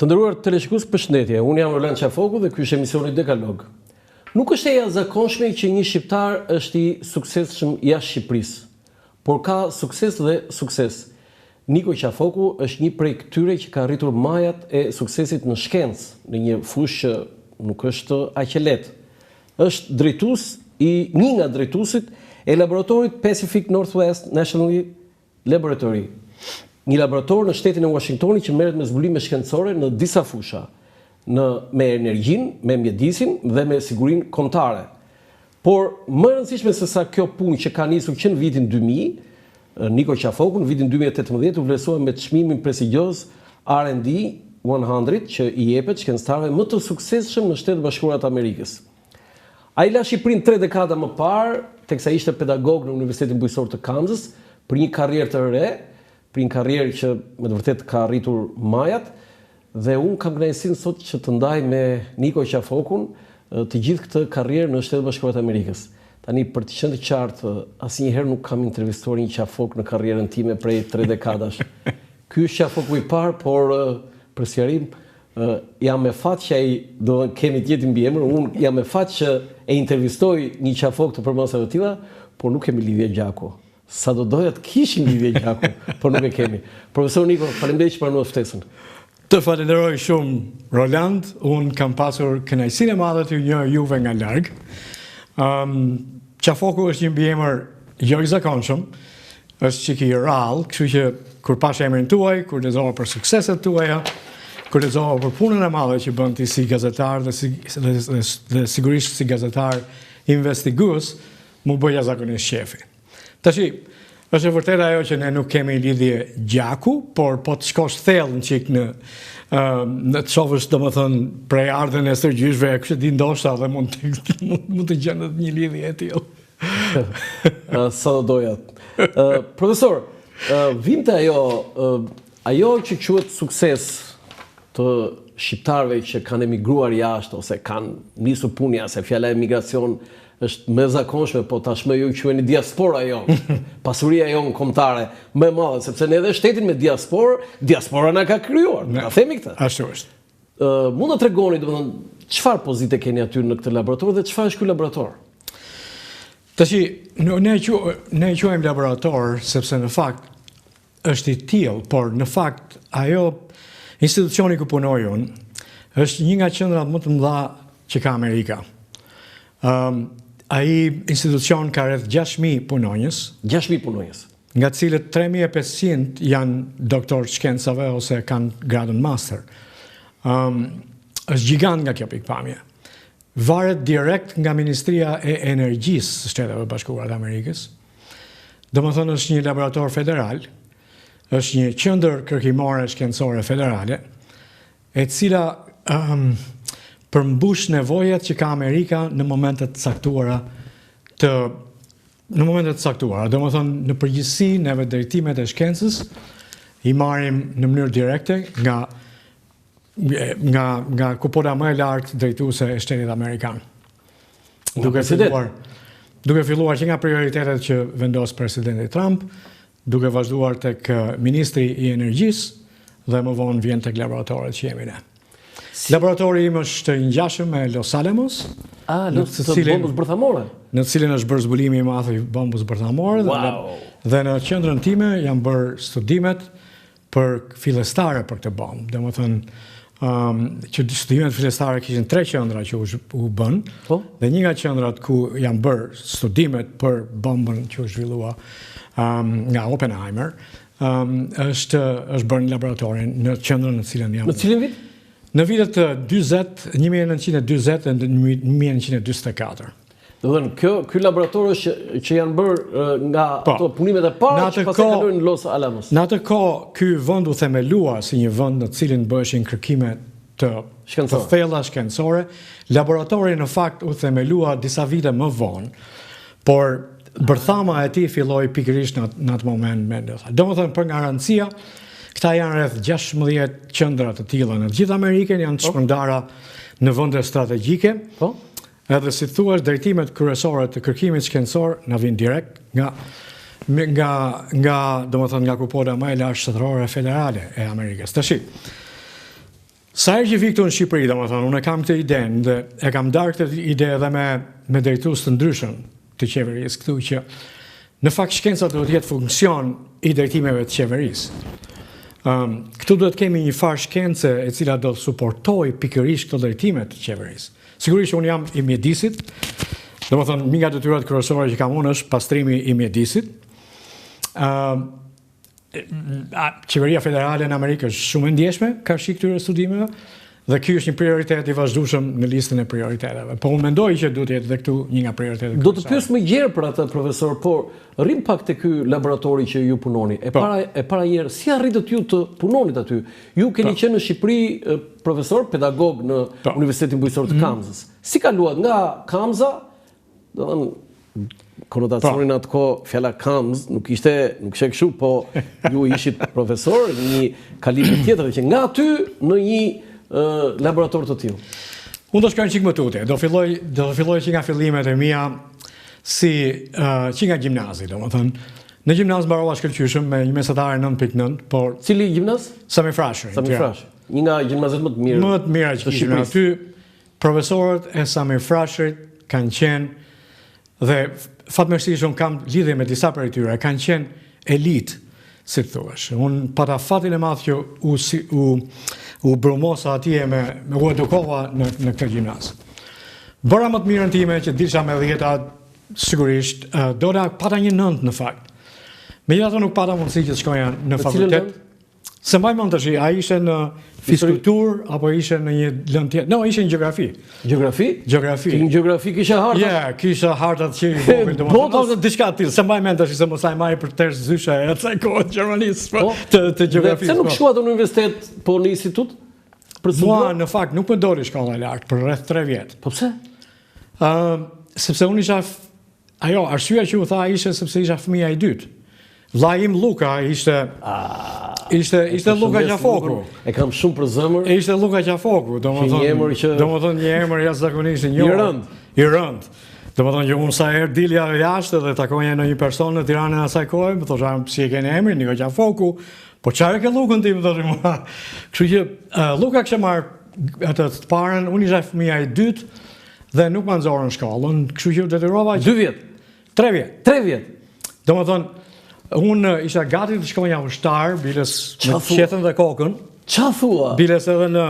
Të nderuar teleshikues, përshëndetje. Unë jam Roland Qafoku dhe ky është emisioni Dekalog. Nuk është e jashtëzakonshme që një shqiptar është i suksesshëm jashtë Shqipërisë, por ka sukses dhe sukses. Niko Qafoku është një prej këtyre që ka arritur majat e suksesit në shkencë, në një fushë që nuk është aq e lehtë. Është drejtues një nga drejtuesit e laboratorit Pacific Northwest National Laboratory, një laborator në shtetin e Washingtonit që merret me zbulime shkencore në disa fusha, me energjinë, me mjedisin dhe me sigurinë kombëtare. Por më e rëndësishme se sa kjo punë që ka nisur që në vitin 2000, Niko Qafoku në vitin 2018 u vlerësua me çmimin prestigjioz R&D 100 që i jepet shkencëtarëve më të suksesshëm në Shtetet Bashkuara të Amerikës. Ai la Shqipërinë 3 dekada më parë, teksa ishte pedagog në Universitetin Bujqësor të Kamzës, për një karrierë të re, për një karrierë që me të vërtetë ka arritur majat, dhe unë kam kënaqësinë sot që të ndaj me Niko Qafokun të gjithë këtë karrierë në Shtetet Bashkuara të Amerikës. Tani, për të qenë të qartë, asnjëherë nuk kam intervistuar një qafok në karrierën time prej 3 dekadash. Ky është qafoku i parë, por për sqarim, jam me fat që ai do kemi të jetë mbi emër, unë jam me fat që e intervistoj një qafok të përmosave të tilla, por nuk kemi lidhje gjaku. Sa do doja të kishim lidhje gjaku, por nuk e kemi. Profesor Niko, faleminderit që pranova ftesën. Të falenderoj shumë, Roland. Unë kam pasur kënaqësinë e madhe të njoh juve nga larg. Qafoku është një mbiemër jo i zakonshëm, është çik i rrallë, kështu që kur pash emrin tuaj, kur lexova për sukseset tuaja, kur lexova për punën e madhe që bën ti si gazetar dhe sigurisht si gazetar investigues, mu bëja zakonisht shefi. Tashi, është e vërtetë ajo që ne nuk kemi lidhje gjaku, por po të shkosh thellë në çik në të shohësh domethënë prej ardhen e sërgjyshve, kështu di ndoshta dhe mund të gjendet një lidhje e tillë. Sa do doja. Profesor, vimte ajo që quhet sukses të shqiptarëve që kanë emigruar jashtë ose kanë nisur punë jashtë, fjala emigracion është më zakonshme, po tashmë ju quheni diaspora jonë, pasuria jonë kombëtare më e madhe, sepse ne edhe shtetin me diaspora na ka krijuar, ta themi këtë. Ashtu është. Mund të tregoni, domethënë, çfarë pozite keni aty në këtë laborator dhe çfarë është ky laborator? Tashi, ne e quajmë laborator sepse në fakt është i tillë, por në fakt ajo institucioni ku punoj unë është një nga qendrat më të mëdha që ka Amerika. Ai institucion ka rreth 6.000 punonjës. 6.000 punonjës. Nga të cilët 3.500 janë doktor shkencave ose kanë gradën master. Është gjigant nga kjo pikpamje. Varet direkt nga Ministria e Energjisë së Shteteve Bashkuara të Amerikës. Domethënë është një laborator federal, është një qendër kërkimore shkencore federale, e cila përmbush nevojat që ka Amerika në momentet caktuara. Domethënë në përgjithësi neve drejtimet e shkencës i marrim në mënyrë direkte nga kupola më e lartë drejtuese e Shtetit Amerikan. Duke filluar që nga prioritetet që vendos presidenti Trump, duke vazhduar tek ministri i energjisë dhe më vonë vjen tek laboratorët që jemi ne. Laboratori im është i ngjashëm me Los Alamos, në bombës bërthamore. Në cilin është bërë zbulimi i madh i bombës bërthamore, dhe në qendrën time janë bërë studimet për fillestare për këtë bombë. Domethënë që studimet fillestare kishin 3 qendra që u bën, dhe një nga qendrat ku janë bërë studimet për bombën që u zhvillua nga Oppenheimer, është bërë në laboratorin në qendrën në cilën jam. Në cilin vit? Në vitet 1940 dhe 1924. Ky laborator është që janë bërë nga ato punimet e para që pastaj kalojnë në Los Alamos. Në atë kohë ky vend u themelua si një vend në cilin bëheshin kërkime të thella shkencore. Laboratori në fakt u themelua disa vite më vonë, por bërthama e tij filloi pikërisht në atë moment. Domethënë për garancia, këta janë rreth 16 qendra të tilla në gjithë Amerikën, janë të shpërndara në vende strategjike. Edhe si thuash, drejtimet kryesore të kërkimit shkencor na vijnë direkt nga domethënë nga kupola më e lartë shtetërore federale e Amerikës. Tashi, Sa herë që vi këtu në Shqipëri, domethënë, unë kam këtë idenë dhe e kam darë këtë ide edhe me drejtues të ndryshëm të qeverisë këtu që në fakt shkenca duhet të jetë funksion i drejtimeve të qeverisë. Këtu duhet kemi një farë shkence e cila do të suportoj pikërisht këto drejtime të qeverisë. Sigurisht unë jam i mjedisit, domethënë një nga detyrat kryesore që kam unë është pastrimi i mjedisit. Qeveria federale në Amerikë është shumë e ndjeshme ka shi këtyre studimeve dhe ky është një prioritet i vazhdueshëm në listën e prioriteteve. Po unë mendoj që duhet jetë edhe këtu një nga prioritetet. Do të pyes më gjerë për atë profesor, por rrim pak te ky laboratori që ju punoni. E para herë, si arritët ju të punonit aty? Ju keni qenë në Shqipëri profesor, pedagog në Universitetin Bujqësor të Kamzës. Si kaluat nga Kamza? Konotacionin atë kohë fjala Kamz nuk ishte kështu, po ju ishit profesor në një kalim tjetër që nga aty në një laborator të tillë. Unë do shkoj çik më tutje. Do filloj që nga fillimet e mia që nga gjimnazi, domethënë. Në gjimnaz mbarova shkëlqyshëm me një mesatare 9.9, por cili gjimnaz? Sami Frashëri. Sami Frashëri. Një nga gjimnazet më të mirë. Më të mira që kishim aty. Profesorët e Sami Frashërit kanë qenë dhe fatmirësisht unë kam lidhje me disa prej tyre, kanë qenë elit, si të thuash. Unë pata fatin e madh që u brumosa atje u edukova në këtë gjimnaz. Bëra më të mirën time që dilsha me 10, sigurisht, pata një 9 në fakt. Megjithatë nuk pata mundësi që të shkoja në fakultet. Se mbaj mend tash, ai ishte në fiskultur apo ishte në një lëndë tjetër? No, ishte në gjeografi. Gjeografi? Gjeografi. Në gjeografi kisha harta? Ja, kisha hartat që i vogël domosdoshmë. Diçka të tillë. Se mbaj mend tash se mos ai marri për tërë zyshe e asaj kohë gjermanisë të gjeografisë. Pse nuk shkuat në universitet, po në institut? Mua në fakt nuk më doli shkolla e lartë për rreth 3 vjet. Po pse? Sepse unë isha arsyeja që u tha ishte sepse isha fëmia i dytë. Vllai im Luka ishte Luka Qafoku. E kam shumë për zëmër. Ishte Luka Qafoku, domethënë një emër jashtëzakonisht i njohur. I rënd. Domethënë që unë sa herë dilja jashtë dhe takoja në një person në Tiranë në asaj kohë, më thosha si e keni emrin, Niko Qafoku. Po çfarë ke Lukën ti, më thoshte mua. Kështu që Luka kishte marrë atë të parën, unë isha fëmia i dytë dhe nuk më nxorën shkollën, kështu që detyrova 2 vjet. 3 vjet. 3 vjet. Domethënë unë isha gati të shkoja ushtar, biles me qetën dhe kokën. Qa thua? Biles edhe në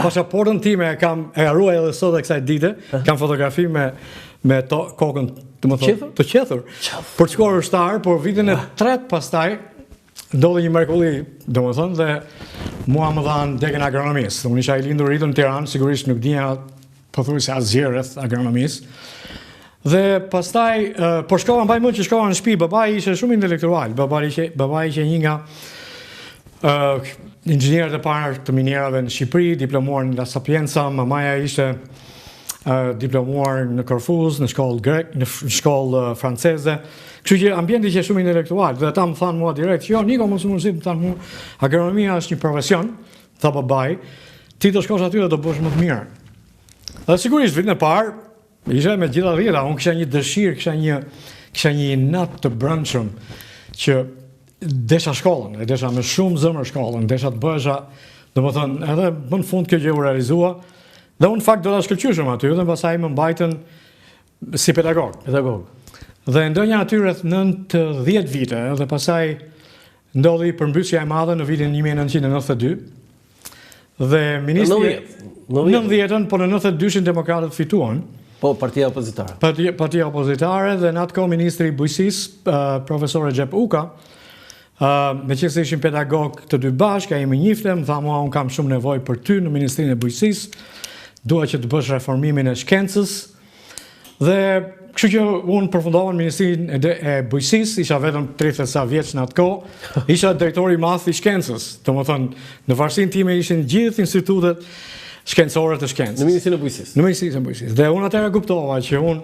pasaportën time e ruaj edhe sot e kësaj dite, kam fotografi me kokën të qethur. Për të shkuar ushtar, por vitin e 3 pastaj, ndodhi një mrekulli, domethënë, dhe mua më dhanë degën agronomisë. Unë isha i lindur rritur në Tiranë, sigurisht nuk dija pothuajse asgjë rreth agronomisë. Dhe pastaj, por shkova mbaj mend që shkova në shtëpi, babai ishte shumë intelektual. Babai ishte një nga inxhinierët e parë të minierave në Shqipëri, diplomuar në La Sapienza, mamaja ishte diplomuar në Korfuz, në shkollë grek, në shkollë franceze. Kështu që ambienti ishte shumë intelektual. Dhe ata më thanë mua direkt, jo, Niko, mos më mësit, më thanë mua, agronomia është një profesion, tha babai, ti do shkosh aty dhe do bësh më të mirë. Dhe sigurisht vitin e parë isha me gjitha dhjeta, unë kisha një dëshirë, kisha një inat të brendshëm që desha shkollën, e desha me shumë zëmër shkollën, desha të bëhesha, domethënë, edhe më në fund kjo gjë u realizua, dhe unë fakt do ta shkëlqyeshëm aty, dhe pastaj më mbajtën si pedagog. Dhe ndonjë aty rreth 9-10 vite, dhe pastaj ndodhi përmbysja e madhe në vitin 1992. Dhe ministri 90-ën, po në 92-shin demokratët fituan. Po, partia opozitare. Partia opozitare dhe në atë kohë ministri i bujqësisë, profesor Recep Uka, me që se ishin pedagog të dy bashkë, ai më njifte, më tha mua unë kam shumë nevojë për ty në Ministrinë e Bujqësisë, dua që të bësh reformimin e shkencës. Dhe kështu që unë përfundova në Ministrinë e Bujqësisë, isha vetëm 30 sa vjeç në atë kohë, isha drejtori i madh i shkencës. Domethënë, në varësinë time ishin gjithë institutet shkencore të shkencës. Në Ministrinë e Bujqësisë. Në Ministrinë e Bujqësisë. Dhe unë atëherë kuptova që unë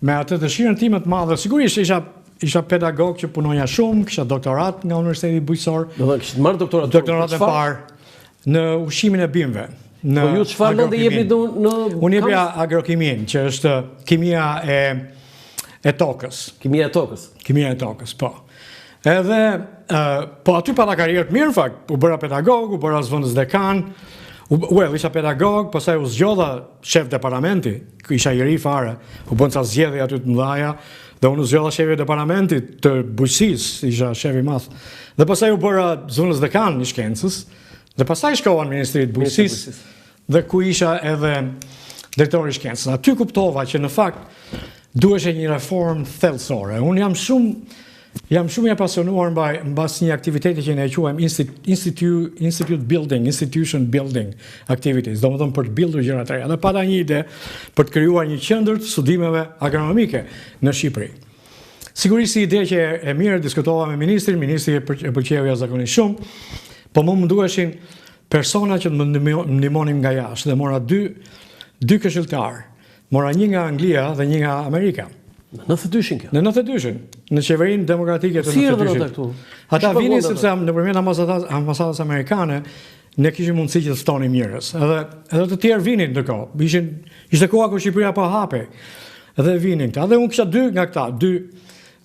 me atë dëshirën time të madhe, sigurisht isha pedagog që punoja shumë, kisha doktorat nga Universiteti Bujqësor. Do të kishte marrë doktorat. Doktoratën e parë në ushqimin e bimëve. Po ju çfarë lëndë jepni në Unë jepja agrokimin, që është kimia e tokës. Kimia e tokës. Kimia e tokës, po. Edhe po aty pata karrierë të mirë, në fakt, u bëra pedagog, u bëra zëvendës dekan. Isha pedagog, pastaj u zgjodha shef departamenti, isha i ri fare, u bën ca zgjedhje aty të mëdha, dhe unë u zgjodha shefi i departamentit të bujqësisë, isha shef i madh. Dhe pastaj u bëra zonës dekan i shkencës, dhe pastaj shkova në Ministrinë të Bujqësisë, dhe ku isha edhe drejtori i shkencës. Aty kuptova që në fakt duhej një reformë thellësore. Unë jam shumë i apasionuar mbas një aktiviteti që ne e quajmë institution building activities, domethënë për të bildur gjëra të reja. Dhe pata një ide për të krijuar një qendër të studimeve agronomike në Shqipëri. Sigurisht ide që e mirë diskutova me ministri e pëlqeu jashtëzakonisht shumë, po më duheshin persona që të më ndihmonin nga jashtë dhe mora dy këshilltar. Mora një nga Anglia dhe një nga Amerika. Në 92-shin kjo? Në 92-shin, në qeverinë demokratike të 92-shin. Ata vinin sepse nëpërmjet ambasadës amerikane ne kishim mundësi që të ftonim njerëz. Edhe të tjerë vinin ndërkohë. Ishte koha kur Shqipëria po hapej. Edhe vinin këta. Dhe unë kisha dy nga këta,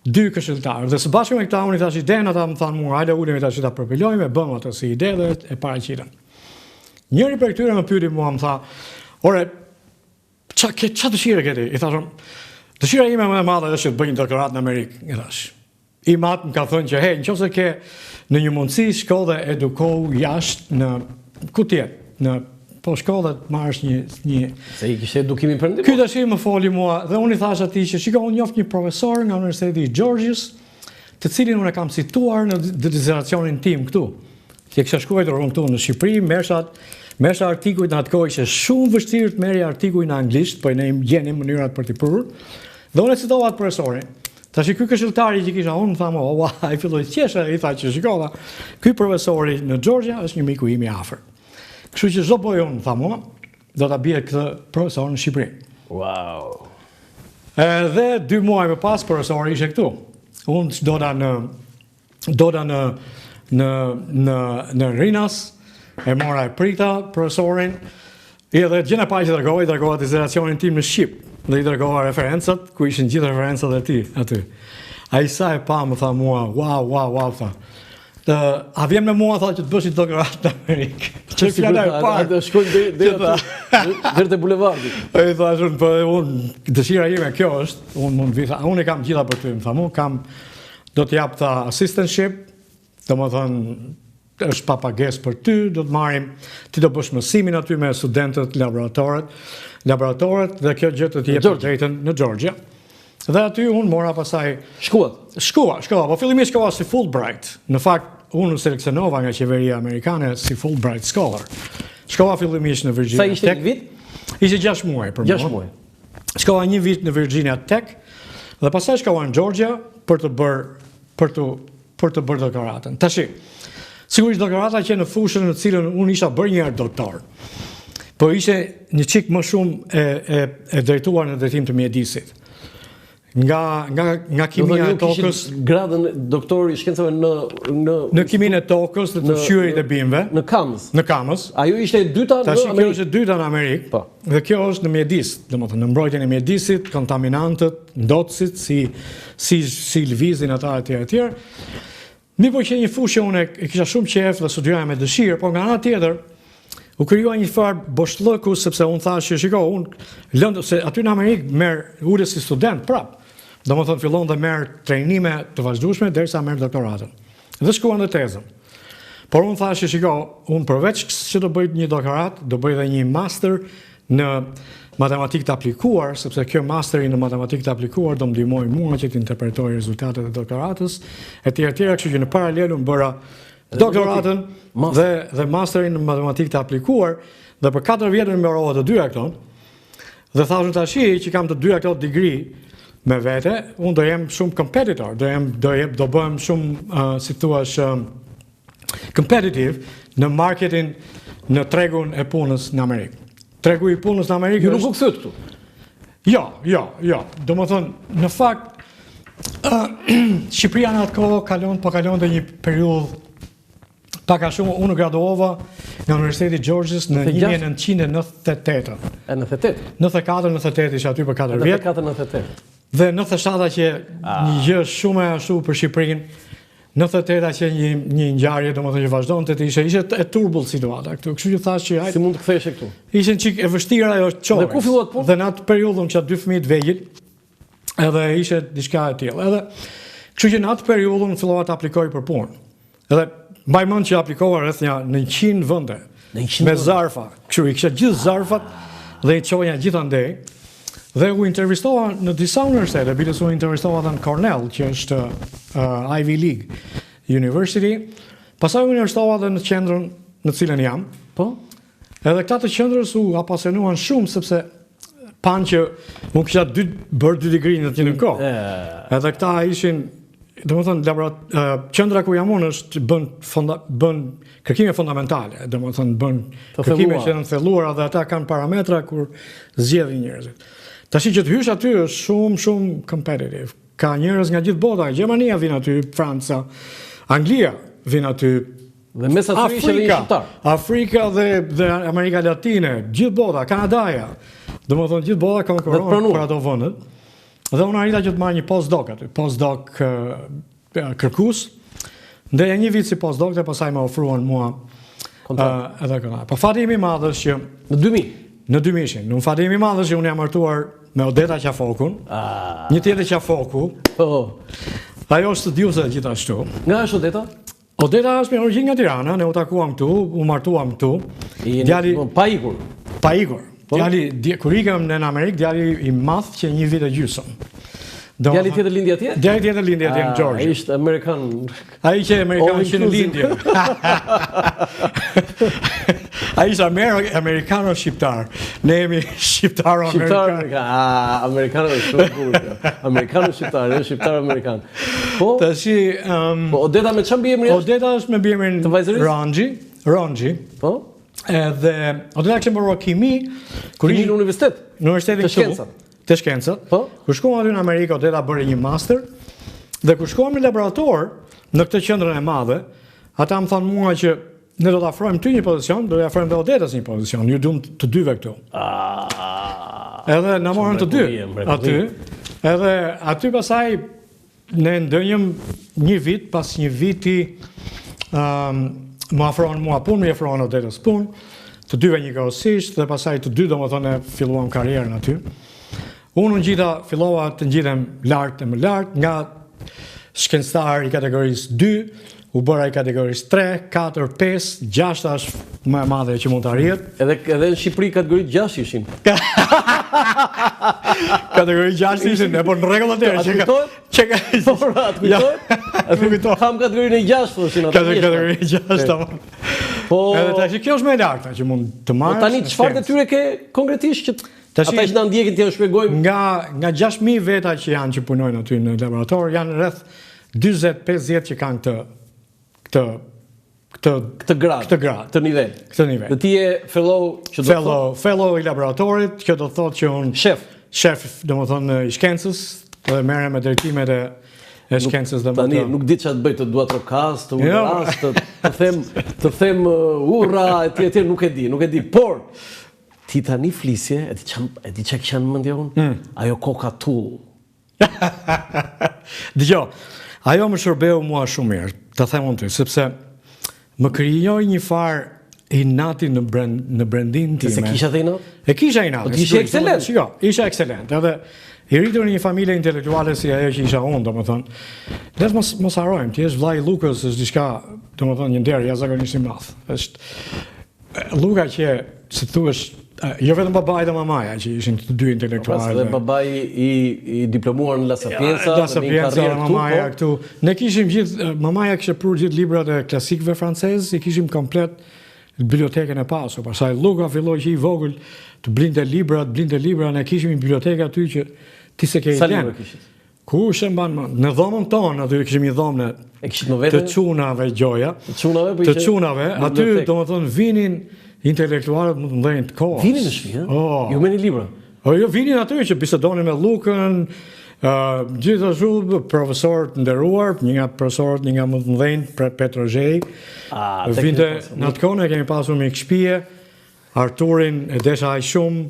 dy këshilltarë. Dhe së bashku me këta unë i thash idenë, ata më thanë mua, hajde ulemi tash ta përpilojmë, bëmë atë si ide dhe e paraqitëm. Njëri prej këtyre më pyeti mua, më tha, "Ore, ç'a dëshirë ke ti?" I thashëm, "Dëshira ime më e madhe është të bëj një doktorat në Amerikë", i thash. I mat më ka thënë që hey, nëse ke në një mundësi shko dhe edukohu jashtë në ku tjetë, po shko dhe të marrësh një se i kishte edukimin perëndim. Ky tash më foli mua dhe unë i thash atij që shiko, unë njoh një profesor nga Universiteti i Georgias, të cilin unë e kam cituar në dizertacionin tim këtu. Që kisha shkruar unë këtu në Shqipëri, Mesha artikujt në atë kohë ishte shumë vështirë të merrja artikuj në anglisht, po ne gjenim mënyrat për t'i prurë. Dhe unë e citova atë profesorin. Tash ky këshilltari që kisha unë tha, "Ua, ai filloi të qeshe", i tha që shikova, ky profesori në Georgia është një miku im i afërt. Kështu që çdo bëj unë, tha mua, do ta bie këtë profesor në Shqipëri. Wow. Edhe 2 muaj më pas profesori ishte këtu. Unë doda në Rinas, e mora e prita profesorin, edhe gjëna pa që i dërgova dizertacionin tim në Shqip, dhe i dërgova referencat, ku ishin gjithë referencat e ti aty. A i sa e pa më tha mua, wow, tha. A vjen me mua, tha, që të bësh një doktorat në Amerikë. Që fjala e parë. Atë shkojnë deri te bulevardi. I thash unë, po unë dëshira ime kjo është, unë e kam gjitha për ty, më tha mua, do të jap ta assistantship, domethënë është pa pagesë për ty, do të marrim, ti do bësh mësimin aty me studentët, laboratorët dhe kjo gjë të të jep drejtën në Georgia. Dhe aty unë mora pasaj Shkua, po fillimisht shkova si Fulbright. Në fakt unë seleksionova nga qeveria amerikane si Fulbright Scholar. Shkova fillimisht në Virginia Tech. Sa ishte një vit? Ishte 6 muaj për mua. 6 muaj. Shkova një vit në Virginia Tech dhe pastaj shkova në Georgia për të bërë doktoratën. Tashi, sigurisht doktorata që në fushën në cilën unë isha bërë një herë doktor. Po ishte një çik më shumë e drejtuar në drejtim të mjedisit. Nga kimia e tokës, gradën doktor i shkencave në kiminë e tokës, të fshirjes e bimëve, në Kamës. Ajo ishte e dyta në Amerikë. Kjo është e dyta në Amerikë. Po. Dhe kjo është në mjedis, domethënë në mbrojtjen e mjedisit, kontaminantët, ndotësit, si lëvizin ata etj. Mi po që një fushë unë e kisha shumë qejf dhe studioja me dëshirë, por nga ana tjetër u krijua një farë boshllëku sepse unë thash që shiko, unë se aty në Amerikë ulë si student prap. Domethënë fillon dhe merr trajnime të vazhdueshme derisa merr doktoratën. Dhe shkruan dhe tezën. Por unë thash që shiko, unë përveç që do bëj një doktorat, do bëj edhe një master në matematikë të aplikuar, sepse kjo masteri në matematikë të aplikuar do më ndihmoj mua që të interpretoj rezultatet e doktoratës, etj. Kështu që në paralel unë bëra doktoratën dhe masterin në matematikë të aplikuar, dhe për 4 vjet më mbarova të dyja këto. Dhe thashun tashi që kam të dyja këto degree me vete, unë do jem shumë competitor, do bëhem shumë, si thuash, competitive në marketin, në tregun e punës në Amerikë. Tregu i punës në Amerikë nuk u kthyet këtu. Jo. Domethënë, në fakt, Shqipëria në atë kohë kalon dhe një periudhë pak a shumë. Unë graduova nga Universiteti i Georgias në 1998. 94-98 isha aty për 4 vjet. 94-98. Dhe 97 që një gjë shumë e ashtu për Shqipërinë, 98 që një ngjarje domethënë që vazhdonte të ishte e turbull situata këtu. Kështu që thash që Si mund të kthehesh këtu? Ishte çik e vështirë ajo çore. Dhe ku fillua të punë? Dhe në atë periudhë kisha 2 fëmijë të vegjël. Edhe ishte diçka e tillë. Edhe kështu që në atë periudhë fillova të aplikoj për punë. Edhe mbaj mend që aplikova rreth në 100 vende. Me zarfa. Kështu i kisha gjithë zarfat dhe i çoja gjithandej. Dhe u intervistova në disa universitete, biles u intervistova dhe në Cornell, që është Ivy League University, pastaj u intervistova dhe në qendrën në cilën jam, Po? edhe këta të qendrës u apasionuan shumë, sepse panë që mu kisha bërë 2 digri në të një kohë. Edhe këta ishin, domethënë qendra ku jam unë është bën kërkime fundamentale, domethënë bën kërkime që janë thelluara dhe ata kanë parametra kur zgjedhin njerëzit. Tashi që të hysh aty është shumë competitive. Ka njerëz nga gjithë bota, Gjermania vjen aty, Franca, Anglia vjen aty, Dhe mes aty ishte edhe një shqiptar. Afrika dhe Amerika Latine, gjithë bota, Kanadaja. Domethënë gjithë bota konkurron për ato vende. Dhe unë arrita që të marr një postdoc aty, postdoc kërkues. Ndeja një vit si postdoc dhe pastaj më ofruan mua edhe këna. Po fati im i madh është që Në 2000. Në 2000, në fati im i madh është që unë jam martuar me Odeta Qafokun. Një tjetër Qafoku. Ajo është studiuese gjithashtu. Nga është Odeta? Odeta është me origjinë nga Tirana, ne u takuam këtu, u martuam këtu. Djali pa ikur. Pa ikur. Djali kur ikëm në Amerikë, djali i madh që 1 vit e gjysmë. Djali tjetër lindi atje? Djali tjetër lindi atje në Georgia. Ai ishte amerikan. Ai që amerikan që në lindje. Ai ishte amerikano-shqiptar. Ne jemi shqiptaro-amerikan. Amerikano është shumë bukur. Amerikano-shqiptar, shqiptar-amerikan. Po? Tashi Po Odeta me çfarë mbiemri është? Odeta është me mbiemrin Ronxhi. Po? Edhe Odeta kishte mbaruar kimi kur ishte në universitet. Në universitetin të shkencat. Të shkencat. Po? Kur shkuam aty në Amerikë, Odeta bëri një master dhe kur shkuam në laborator në këtë qendrën e madhe, ata më thonë mua që ne do të afrojmë ty një pozicion, do të afrojmë dhe Odetës një pozicion, ju duam të dyve këtu. Edhe na morën të dy aty. Edhe aty pasaj ne ndënjëm një vit, pas një viti më afrohen mua punë, më afrohen Odetës punë, të dyve njëkohësisht dhe pasaj të dy domethënë filluam karrierën aty. Unë fillova të ngjitem lart e më lart, nga shkencëtar i kategorisë 2, u bëra i kategorisë 3, 4, 5, 6 është më e madhe që mund të arrihet. Edhe në Shqipëri kategori 6 ishin. Kategori 6 ishin, po në rregull atëherë. Atë kujtohet? Kam kategorinë 6 thoshin atë. Kategori 6 tamam. Po. Edhe tash kjo është më e larta që mund të marrësh. Po tani çfarë detyre ke konkretisht që ata që na ndjekin t'ja shpjegojmë? Nga 6.000 veta që janë që punojnë aty në laborator, janë rreth 40-50 që kanë këtë grad, këtë nivel. Dhe ti je fellow që do të thotë fellow i laboratorit, që do të thotë që unë shef, domethënë i shkencës, dhe merrem me drejtimet e shkencës dhe tani nuk di çfarë të bëj, të dua trokas, të uras, të them urra etj, nuk e di, por ti tani flisje, e di çka kisha në mendje unë? Ajo Coca-Cola. Dgjoj, ajo më shërbeu mua shumë mirë, të them unë ty, sepse më krijoi një farë inati në brendin time. Se kisha dhe inat? E kisha inat. Ishe ekselent? Jo, isha ekselent. Edhe i rritur në një familje intelektuale si ajo që isha unë, domethënë. Le të mos harrojmë, ti je vllai Lukës, është diçka, domethënë një nder jashtëzakonisht i madh. Është Luka që, si thuhesh, jo vetëm babai dhe mamaja që ishin të dy intelektualë. Dhe babai i diplomuar në La Sapienza, në karrierë mamaja këtu. Ne kishim gjithë, mamaja kishte prur gjithë librat e klasikëve francezë, i kishim komplet bibliotekën e pasur. Pastaj Luka filloi që i vogël të blinte libra, ne kishim një bibliotekë aty që ti se ke Sa libra kishit? Ku e mban në dhomën tonë, aty kishim një dhomë të çunave gjoja. Të çunave, aty domethënë vinin intelektualët më të mëdhenj të kohës. Vinin në shtëpi, ha? Ju merrni libra? Jo, vinin aty që bisedonin me Lukën, gjithashtu profesorë të nderuar, një nga profesorët, një nga më të mëdhenj, Petrozhej. Vinte në atë kohë ne kemi pasur me shtëpie, Arturin e desha aq shumë,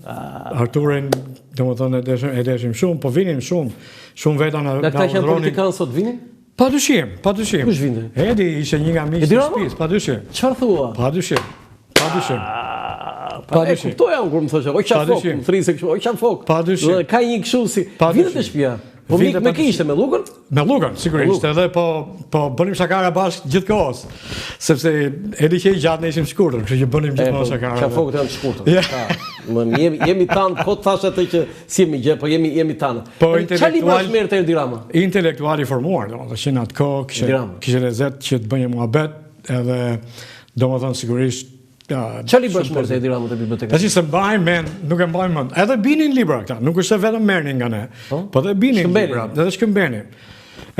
Arturin domethënë e deshim shumë, po vinin shumë veta na ata që janë politikanë sot vinin? Padyshim. Kush vinte? Edi ishte një nga miqtë të shtëpisë, padyshim. Çfarë thua? Padyshim. E kuptoja unë kur më thoshe, oj qa fok, më thrisë kështu, oj qa fok. Padyshim. Ka një kështu si, vinte të shtëpia. Po mik me kishte me Lukën? Me Lukën, sigurisht, edhe po bënim shakara bashkë gjithkohës, sepse edi që i gjatë ne ishim shkurtër, kështu që bënim gjithmonë shakara. Qafokët janë shkurtër. Jemi tanë, kot thashe të që si jemi gjë, po jemi tanë. Qa libra shmerë të Erdi Rama? Intelektual i formuar, do që në atë kohë kishe lezet që të bënje muhabet, edhe do më thënë sigurisht. Qa libra shmerë të Erdi Rama të biblioteka? Ta që se mbajnë men, nuk e mbajnë mend. Edhe binin libra këta, nuk është se vetëm merrnin nga ne, po dhe binin libra, edhe shkëmbenin.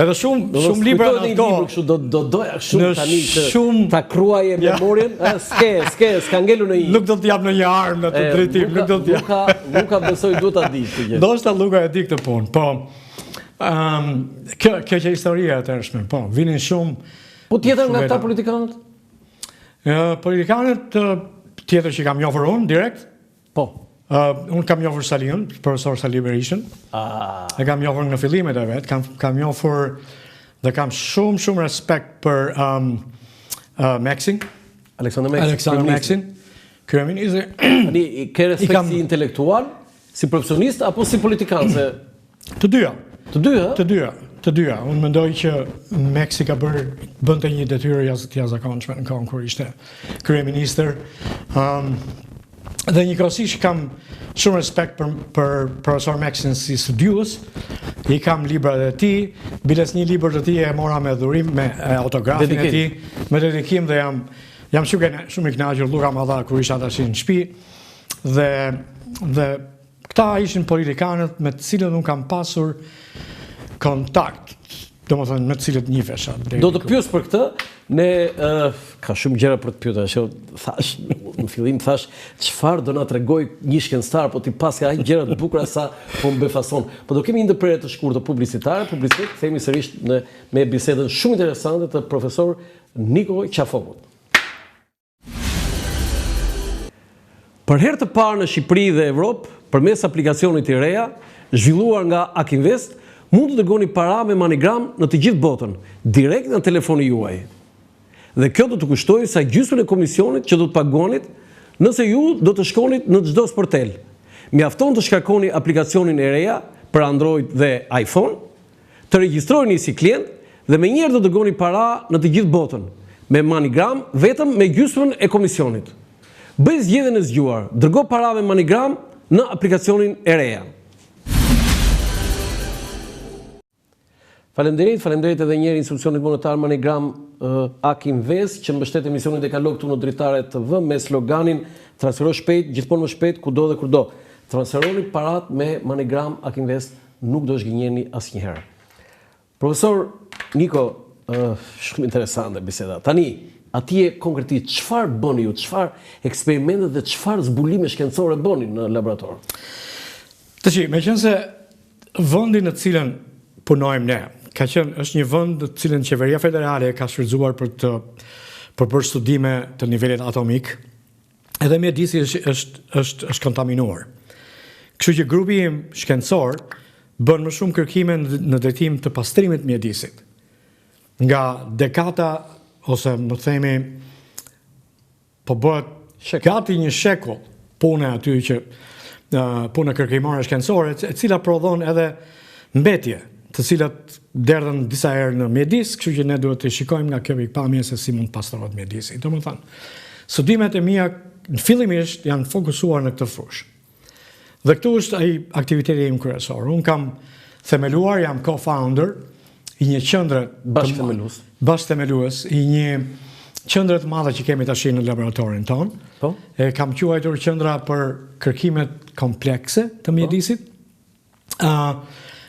Edhe shumë libra në ato. Do doja shumë tani që ta kruaje memorien, s'ka ngelu në një. Nuk do t'jap në një armë në të drejtim, nuk do t'jap. Luka besoj duhet ta di këtë gjë. Ndoshta Luka e di këtë punë, po. Kjo që historia e tërshme, po, vinin shumë. Po tjetër nga këta politikanët? Politikanët tjetër që kam njohur unë direkt. Po. Unë kam njohur Saliun, profesor Sali Berishën. E kam njohur në fillimet e vet, kam njohur dhe kam shumë respekt për Meksin. Aleksandr Meksin. Kryeministri. Tani ke respekt si intelektual, si profesionist apo si politikan se të dyja. Të dyja. Unë mendoj që Meksi ka bënte një detyrë të jashtëzakonshme në kohën kur ishte kryeministër. Dhe njëkohësisht kam shumë respekt për profesor Meksin si studiues. I kam librat e tij, biles një libër të tij e mora me dhurim me autografin e tij, me dedikim dhe jam shumë i kënaqur. Luka më dha kur isha tash në shtëpi dhe këta ishin politikanët me të cilët unë kam pasur kontakt, do më thënë me të cilët njifesha. Do të pyes për këtë, ne ka shumë gjëra për të pyetur, që thash, në fillim thash, çfarë do na tregoj një shkencëtar, po ti pas ka aq gjëra të bukura sa po më befason. Po do kemi një ndërprerje të shkurtër publicitare, kthehemi sërish me bisedën shumë interesante të profesor Niko Qafokut. Për herë të parë në Shqipëri dhe Evropë, përmes aplikacionit i reja, zhvilluar nga Akinvest, mund të dërgoni para me MoneyGram në të gjithë botën, direkt në telefoni juaj. Dhe kjo do të kushtojë sa gjysmën e komisionit që do të paguanit nëse ju do të shkonit në çdo sportel. Mjafton të shkarkoni aplikacionin e reja për Android dhe iPhone, të regjistrojeni si klient dhe menjëherë do të dërgoni para në të gjithë botën, me MoneyGram vetëm me gjysmën e komisionit. Bëj zgjedhjen e zgjuar, dërgo para me MoneyGram në aplikacionin e reja. Faleminderit edhe njëri institucionit monetar MoneyGram Akinvest që mbështet emisionin Dekalog këtu në Dritare TV me sloganin transfero shpejt, gjithmonë më shpejt, kudo dhe kurdo. Transferoni parat me MoneyGram Akinvest, nuk do zhgënjeni asnjëherë. Profesor Niko, shumë interesante biseda. Tani, atje konkretisht çfarë bëni ju, çfarë eksperimente dhe çfarë zbulime shkencore bëni në laborator? Tashi, meqense vendi në të cilën punojmë ne, është një vend të cilën qeveria federale ka shfrytzuar për bërë studime të nivelit atomik, edhe mjedisi është kontaminuar. Kështu që grupi im shkencor bën më shumë kërkime në drejtim të pastrimit mjedisit. Nga dekada, ose më themi, po bëhet gati një shekull pune aty që punë kërkimare shkencore, e cila prodhon edhe mbetje, të cilat derdhen disa herë në mjedis, kështu që ne duhet të shikojmë nga kjo pikpamje se si mund pastrohet mjedisi. Domethënë, studimet e mia fillimisht janë fokusuar në këtë fushë. Dhe këtu është ai aktiviteti im kryesor. Unë kam themeluar, jam co-founder i një qendre bashkëthemelues i një qendre të madhe që kemi tash në laboratorin ton. E kam quajtur qendra për kërkimet komplekse të mjedisit.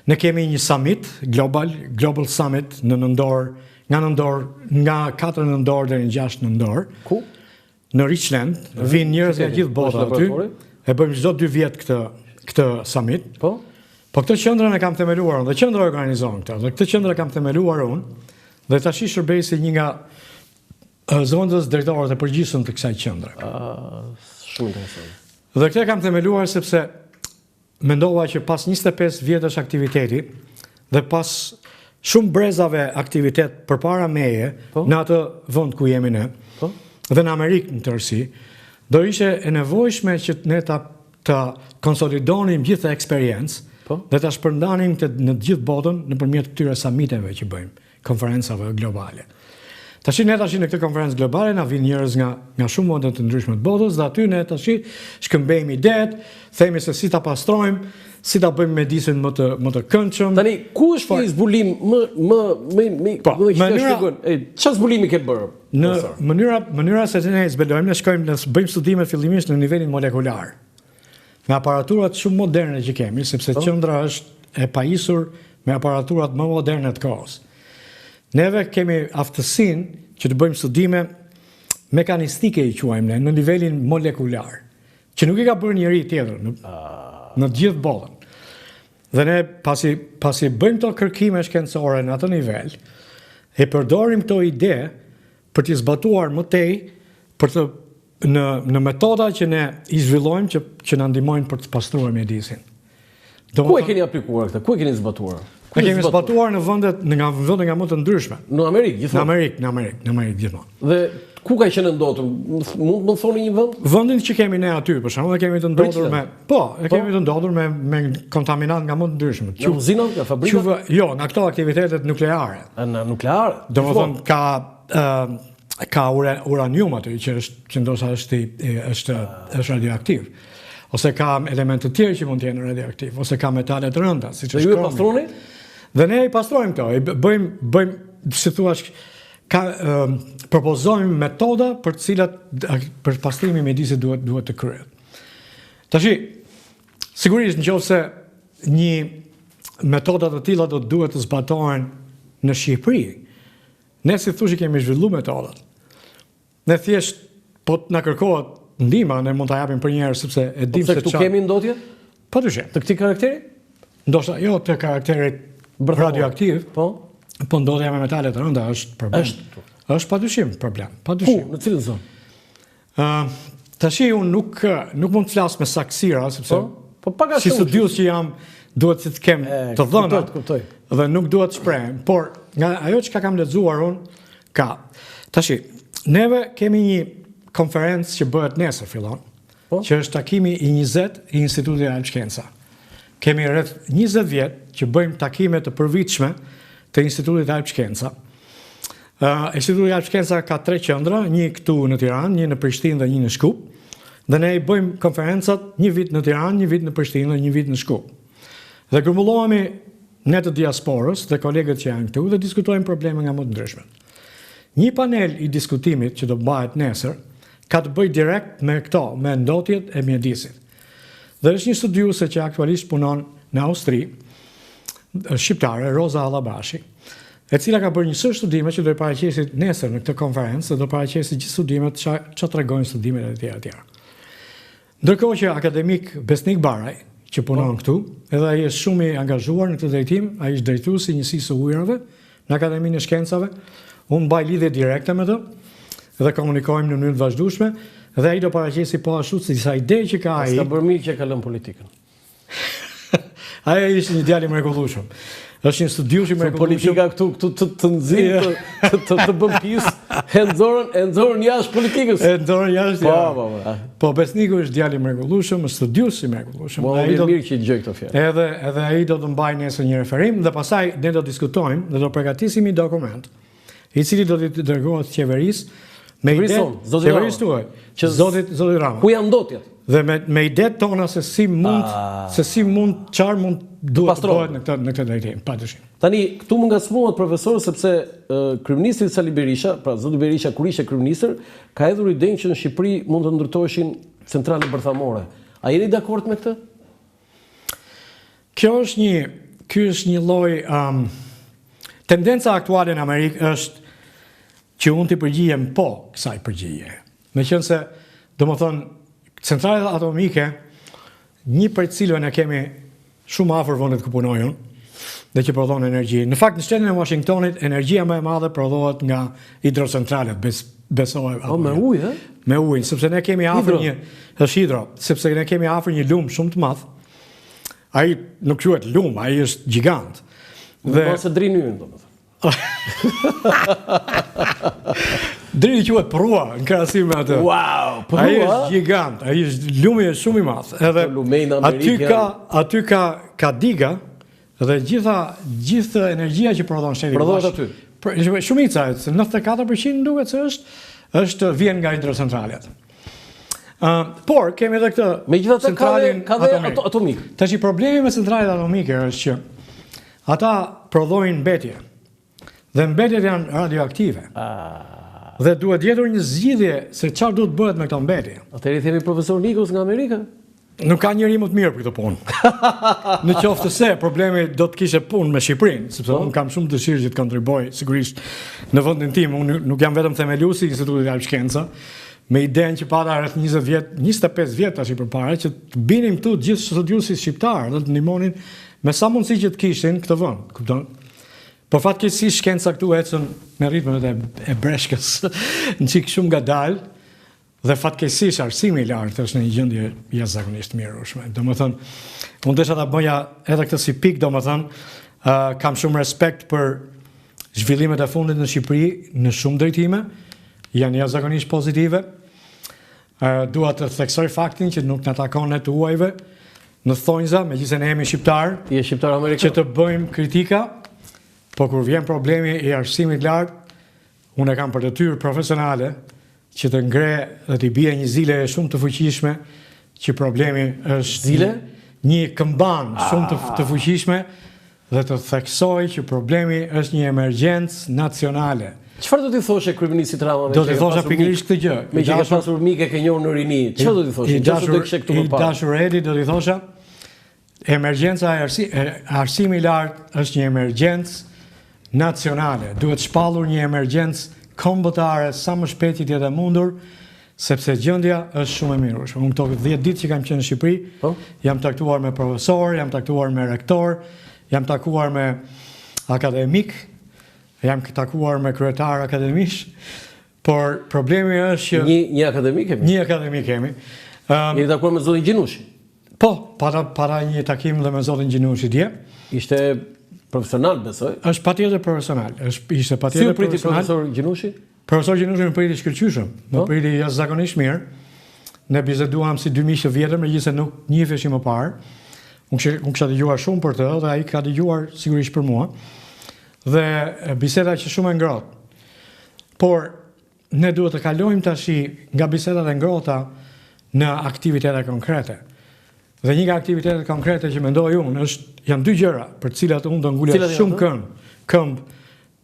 Ne kemi një summit, Global Summit në nëndor, nga 4 nëndor dhe në 6 nëndor. Ku? Në Richland, vinë njerëz nga gjithë bota aty, e bëjmë çdo 2 vjet këtë summit. Po këtë qendrën e kam themeluar unë, dhe qendra organizon këtë, dhe këtë qendrë kam themeluar unë, dhe tash shërbej si një nga zëvendës drejtorët e përgjithshëm të kësaj qendre. Shumë interesant. Dhe këtë kam themeluar sepse mendova që pas 25 vjetësh aktiviteti dhe pas shumë brezave aktivitet përpara meje në atë vend ku jemi ne, dhe në Amerikë në tërësi, do ishte e nevojshme që ne ta konsolidonim gjithë eksperiencë dhe ta shpërndanim në gjithë botën nëpërmjet këtyre summiteve që bëjmë, konferencave globale. Tash në këtë konferencë globale na vijnë njerëz nga shumë vende të ndryshme të botës, dhe aty ne tash shkëmbejmë idetë, themi se si ta pastrojmë, si ta bëjmë mjedisin më të këndshëm. Tani ku është ky zbulim më çfarë zbulimi ke bërë? Në mënyra se ne zbulojmë, ne shkojmë ne bëjmë studime fillimisht në nivelin molekular. Me aparaturat shumë moderne që kemi, sepse qendra është e pajisur me aparaturat më moderne të kohës. Neve kemi aftësinë që të bëjmë studime mekanistike i quajmë ne, në nivelin molekular, që nuk i ka bërë njëri tjetër në gjithë botën. Dhe ne pasi bëjmë to kërkime shkencore në atë nivel, e përdorim to ide për t'i zbatuar më tej në metoda që ne i zhvillojmë që na ndihmojnë për të pastruar mjedisin. Ku e keni aplikuar këtë? Ku e keni zbatuar? Ne kemi zbatuar në vende nga më të ndryshme. Në Amerikë gjithmonë. Në Amerikë gjithmonë. Dhe ku ka qenë ndodhur? Mund të thoni një vend? Vendin që kemi ne aty, për shembull, kemi të ndodhur me kontaminant nga më të ndryshme. Në uzina, nga fabrika? Jo, nga këto aktivitetet nukleare. Në nukleare? Domethënë ka uranium aty që ndoshta është radioaktiv. Ose ka elemente të tjerë që mund të jenë radioaktiv, ose ka metale të rënda, siç është kromi. Dhe ju e pastroni? Dhe ne i pastrojmë këto, bëjmë, si thua, propozojmë metoda për pastrimin e mjedisit duhet të kryhet. Tashi, sigurisht nëse një metoda të tilla duhet të zbatohen në Shqipëri, ne si thushi kemi zhvilluar metodat. Ne thjesht po na kërkohet ndihma, ne mund ta japim për një herë sepse e dim se këtu kemi ndotje? Padyshim. Të këtij karakteri? Ndoshta jo të karakterit radioaktiv, po ndodhja me metale të rënda është problem. Është padyshim problem. Padyshim. Në cilën zonë? Tashi unë nuk mund të flas me saksira sepse si studius që jam duhet të kem të dhënat dhe nuk duhet të shprehem, por nga ajo që kam lexuar unë ka. Tashi, neve kemi një konferencë që bëhet nesër fillon, që është takimi i 20 i Institutit Alp Shkenca. Kemi rreth 20 vjet që bëjmë takime të përvitshme të Institutit Alp Shkenca. Instituti Alp Shkenca ka 3 qendra, një këtu në Tiranë, një në Prishtinë dhe një në Shkup. Dhe ne i bëjmë konferencat një vit në Tiranë, një vit në Prishtinë dhe një vit në Shkup. Dhe grumbullohemi ne të diasporës dhe kolegët që janë këtu dhe diskutojmë probleme nga më të ndryshme. Një panel i diskutimit që do bëhet nesër ka të bëjë direkt me këto, me ndotjet e mjedisit. Dhe është një studiuse që aktualisht punon në Austri, shqiptare, Roza Allabashi, e cila ka bërë një sër studime që do i paraqesit nesër në këtë konferencë dhe do paraqesit gjithë studimet që tregojnë studimet e tjera. Ndërkohë që akademik Besnik Baraj, që punon këtu, edhe ai është shumë i angazhuar në këtë drejtim, ai është drejtuesi i njësisë së ujërave në Akademinë e Shkencave, unë mbaj lidhje direkte me të dhe komunikojmë në mënyrë të vazhdueshme dhe ai do paraqesi po ashtu si disa ide që ka ai. Ska bërë mirë që ka lënë politikën. Ai është një djalë i mrekullueshëm. Është një studius i mrekullueshëm. Politika këtu të nxjerr të bën pjesë e nxorën jashtë politikës. E nxorën jashtë. Po Besniku është djalë i mrekullueshëm, është studius i mrekullueshëm. Ai do mirë që dëgjoj këtë fjalë. Edhe ai do të mbajë nesër një referim dhe pastaj ne do diskutojmë dhe do përgatisim një dokument i cili do të dërgohet qeverisë me ide qeverisë tuaj, që zotit Rama. Ku janë ndotjet? Dhe me idetë tona se si mund çfarë mund duhet të bëhet në këtë drejtim, padyshim. Tani këtu më ngacmohet profesor sepse kryeministri Sali Berisha, pra zoti Berisha kur ishte kryeministër, ka hedhur idenë që në Shqipëri mund të ndërtoheshin centrale bërthamore. A jeni dakord me këtë? Ky është një lloj tendenca aktuale në Amerikë është që unë t'i përgjihem po kësaj përgjigje. Meqense, domethënë, centralet atomike, një për cilëve ne kemi shumë afër vendit ku punoj unë dhe që prodhon energji. Në fakt, në shtetin e Washingtonit, energjia më e madhe prodhohet nga hidrocentralet, besohet. Me ujë, Me ujë, sepse ne kemi afër sepse ne kemi afër një lum shumë të madh. Ai nuk quhet lum, ai është gjigant. Dhe se drini ynë, domethënë. Drini quhet prua në krahasim me atë. Wow, prua. Ai është gigant, ai është lumi është shumë i madh. Edhe aty ka diga dhe gjithë energjia që prodhon shteti. Prodhohet aty. Shumica, 94% duket se është vjen nga hidrocentralet. Por kemi edhe këtë megjithatë ka dhe atomik. Tash problemi me centralet atomike është që ata prodhojnë mbetje. Dhe mbetjet janë radioaktive. Dhe duhet gjetur një zgjidhje se çfarë duhet bëhet me këto mbetje. Atëherë themi profesor Nikos nga Amerika. Nuk ka njëri më të mirë për këtë punë. Në qoftë se problemi do të kishte punë me Shqipërinë, sepse unë kam shumë dëshirë që të kontribuoj sigurisht në vendin tim. Unë nuk jam vetëm themeluesi i Institutit Arab Shkenca, me idenë që pata rreth 25 vjet tash përpara që të binim këtu gjithë studiuesit shqiptar dhe të ndihmonin me sa mundësi që të kishin këtë vend, kupton? Po fatkeqësisht shkenca këtu ecën me ritmet e breshkës, në çik shumë ngadalë. Dhe fatkeqësisht arsimi i lartë është në një gjendje jashtëzakonisht mirërueshme. Domethënë, unë desha ta bëja edhe këtë si pikë, domethënë, kam shumë respekt për zhvillimet e fundit në Shqipëri në shumë drejtime, janë jashtëzakonisht pozitive. Dua të theksoj faktin që nuk na takon ne të huajve në thonjza, megjithëse ne jemi shqiptar, je shqiptar amerikan, që të bëjmë kritika, po kur vjen problemi i arsimit lartë, unë e kam për detyrë profesionale që të ngre dhe t'i bie një zile shumë të fuqishme, që problemi është zile? Një këmban shumë të fuqishme dhe të theksoj që problemi është një emergjencë nacionale. Çfarë do t'i thoshe kryeministit Rama? Do t'i thosha pikërisht këtë gjë. Me që ke pasur mikë ke njohur në rini, çfarë do t'i thoshe? Çfarë do të kishe këtu më parë? I dashur Edi do t'i thosha, emergjenca e arsimi i lartë është një emergjencë nacionale. Duhet shpallur një emergjencë kombëtare sa më shpejt që jetë e mundur, sepse gjendja është shumë e mirërueshme. Unë këto 10 ditë që kam qenë në Shqipëri, jam taktuar me profesor, jam taktuar me rektor, jam takuar me akademik, jam takuar me kryetar akademish, por problemi është që një akademik kemi. Një akademik kemi. Jeni takuar me zotin Gjinushi? Po, para një takim dhe me zotin Gjinushi dje. Ishte profesional, besoj? Është patjetër profesional. Ishte patjetër profesional. Si profesor Gjinushi? Profesor Gjinushi më priti shkëlqyshëm, më priti jashtëzakonisht mirë. Ne bizeduam si dy miq të vjetër, megjithëse nuk njiheshim më parë. Unë kisha dëgjuar shumë për të dhe ai ka dëgjuar sigurisht për mua. Dhe biseda që shumë e ngrohtë. Por ne duhet të kalojmë tash nga bisedat e ngrohta në aktivitete konkrete. Dhe një nga aktivitetet konkrete që mendoj unë janë dy gjëra për të cilat unë do ngulja shumë këmbë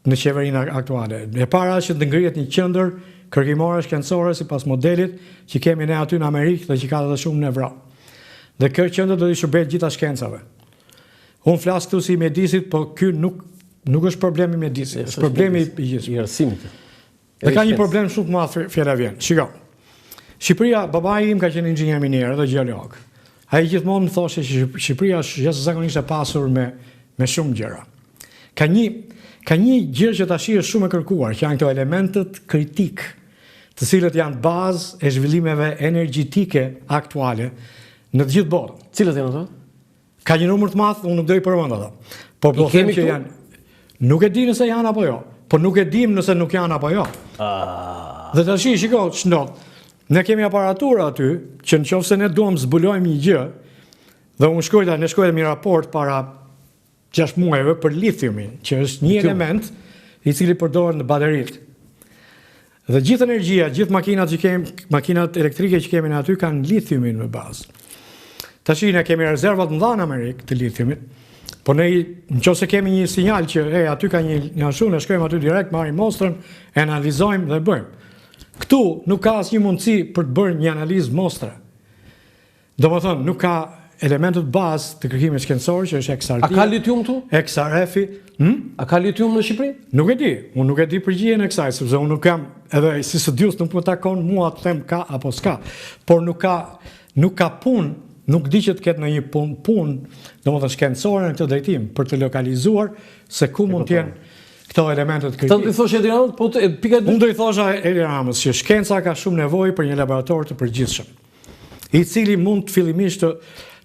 në qeverinë aktuale. E para është që të ngrihet një qendër kërkimore shkencore sipas modelit që kemi ne aty në Amerikë dhe që ka edhe shumë në Evropë. Dhe kjo qendër do të shërbejë gjitha shkencave. Unë flas këtu si mjedisit, po ky nuk është problemi i mjedisit, është problemi i arsimit. Dhe ka një problem shumë të madh fjala vjen. Shiko. Shqipëria, babai im ka qenë inxhinier minier dhe gjeolog. Ai gjithmonë më thoshte që Shqipëria është jashtëzakonisht e pasur me shumë gjëra. Ka një gjë që tash është shumë e kërkuar, që janë këto elementët kritik, të cilët janë bazë e zhvillimeve energjetike aktuale në të gjithë botën. Cilat janë ato? Ka një numër të madh, unë nuk do i përmend ato. Po do të them që janë. Nuk e di nëse janë apo jo, po nuk e dim nëse nuk janë apo jo. Dhe tash shiko ç'ndodh. Ne kemi aparaturë aty, që në qoftë se ne duam zbulojmë një gjë, dhe unë shkruaj një raport para 6 muajve për lithiumin, që është një element i cili përdoret në bateritë. Dhe gjithë energjia, gjithë makinat elektrike që kemi në aty kanë lithiumin me bazë. Tash ne kemi rezervat mëdha në Amerikë të lithiumit, po ne nëse kemi një sinjal që aty ka një ashtu, ne shkojmë aty direkt, marrim mostrën, e analizojmë dhe bëjmë. Këtu nuk ka asnjë mundësi për të bërë një analizë mostre. Domethënë, nuk ka elementët bazë të kërkimit shkencor që është XRT. A ka litium këtu? XRF-i. A ka litium në Shqipëri? Nuk e di. Unë nuk e di përgjigjen e kësaj, sepse unë nuk kam, edhe si studius nuk më takon mua të them ka apo s'ka. Por nuk ka punë, nuk di që të ketë në një punë, domethënë shkencore në këtë drejtim për të lokalizuar se ku mund të jenë këto elementet kritik. Të i thoshe Edi Ramës, po pika... Unë do i thosha Edi Ramës që shkenca ka shumë nevojë për një laborator të përgjithshëm, i cili mund të fillimisht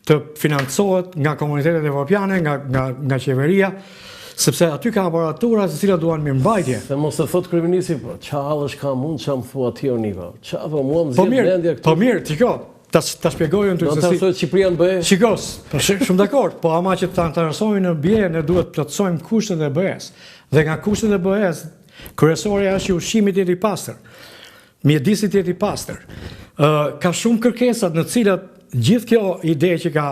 të financohet nga komunitetet evropiane, nga qeveria, sepse aty ka aparatura të cilat duan mirëmbajtje. Se mos e thot kryeministri, po ça hallësh ka mund ça më thua ti Onika. Ça po mua më zgjedh mendja këtu. Po mirë, tiko, ta shpjegoj unë ty se si. Do të Shqipëria në BE. Shikos, po shumë dakord, po ama që ta interesojmë në BE, ne duhet të plotësojmë kushtet e BE-s. Dhe nga kushtet e BE-s, kryesorja është që ushqimi të jetë i pastër. Mjedisi të jetë i pastër. Ka shumë kërkesat në cilat gjithë kjo ide që ka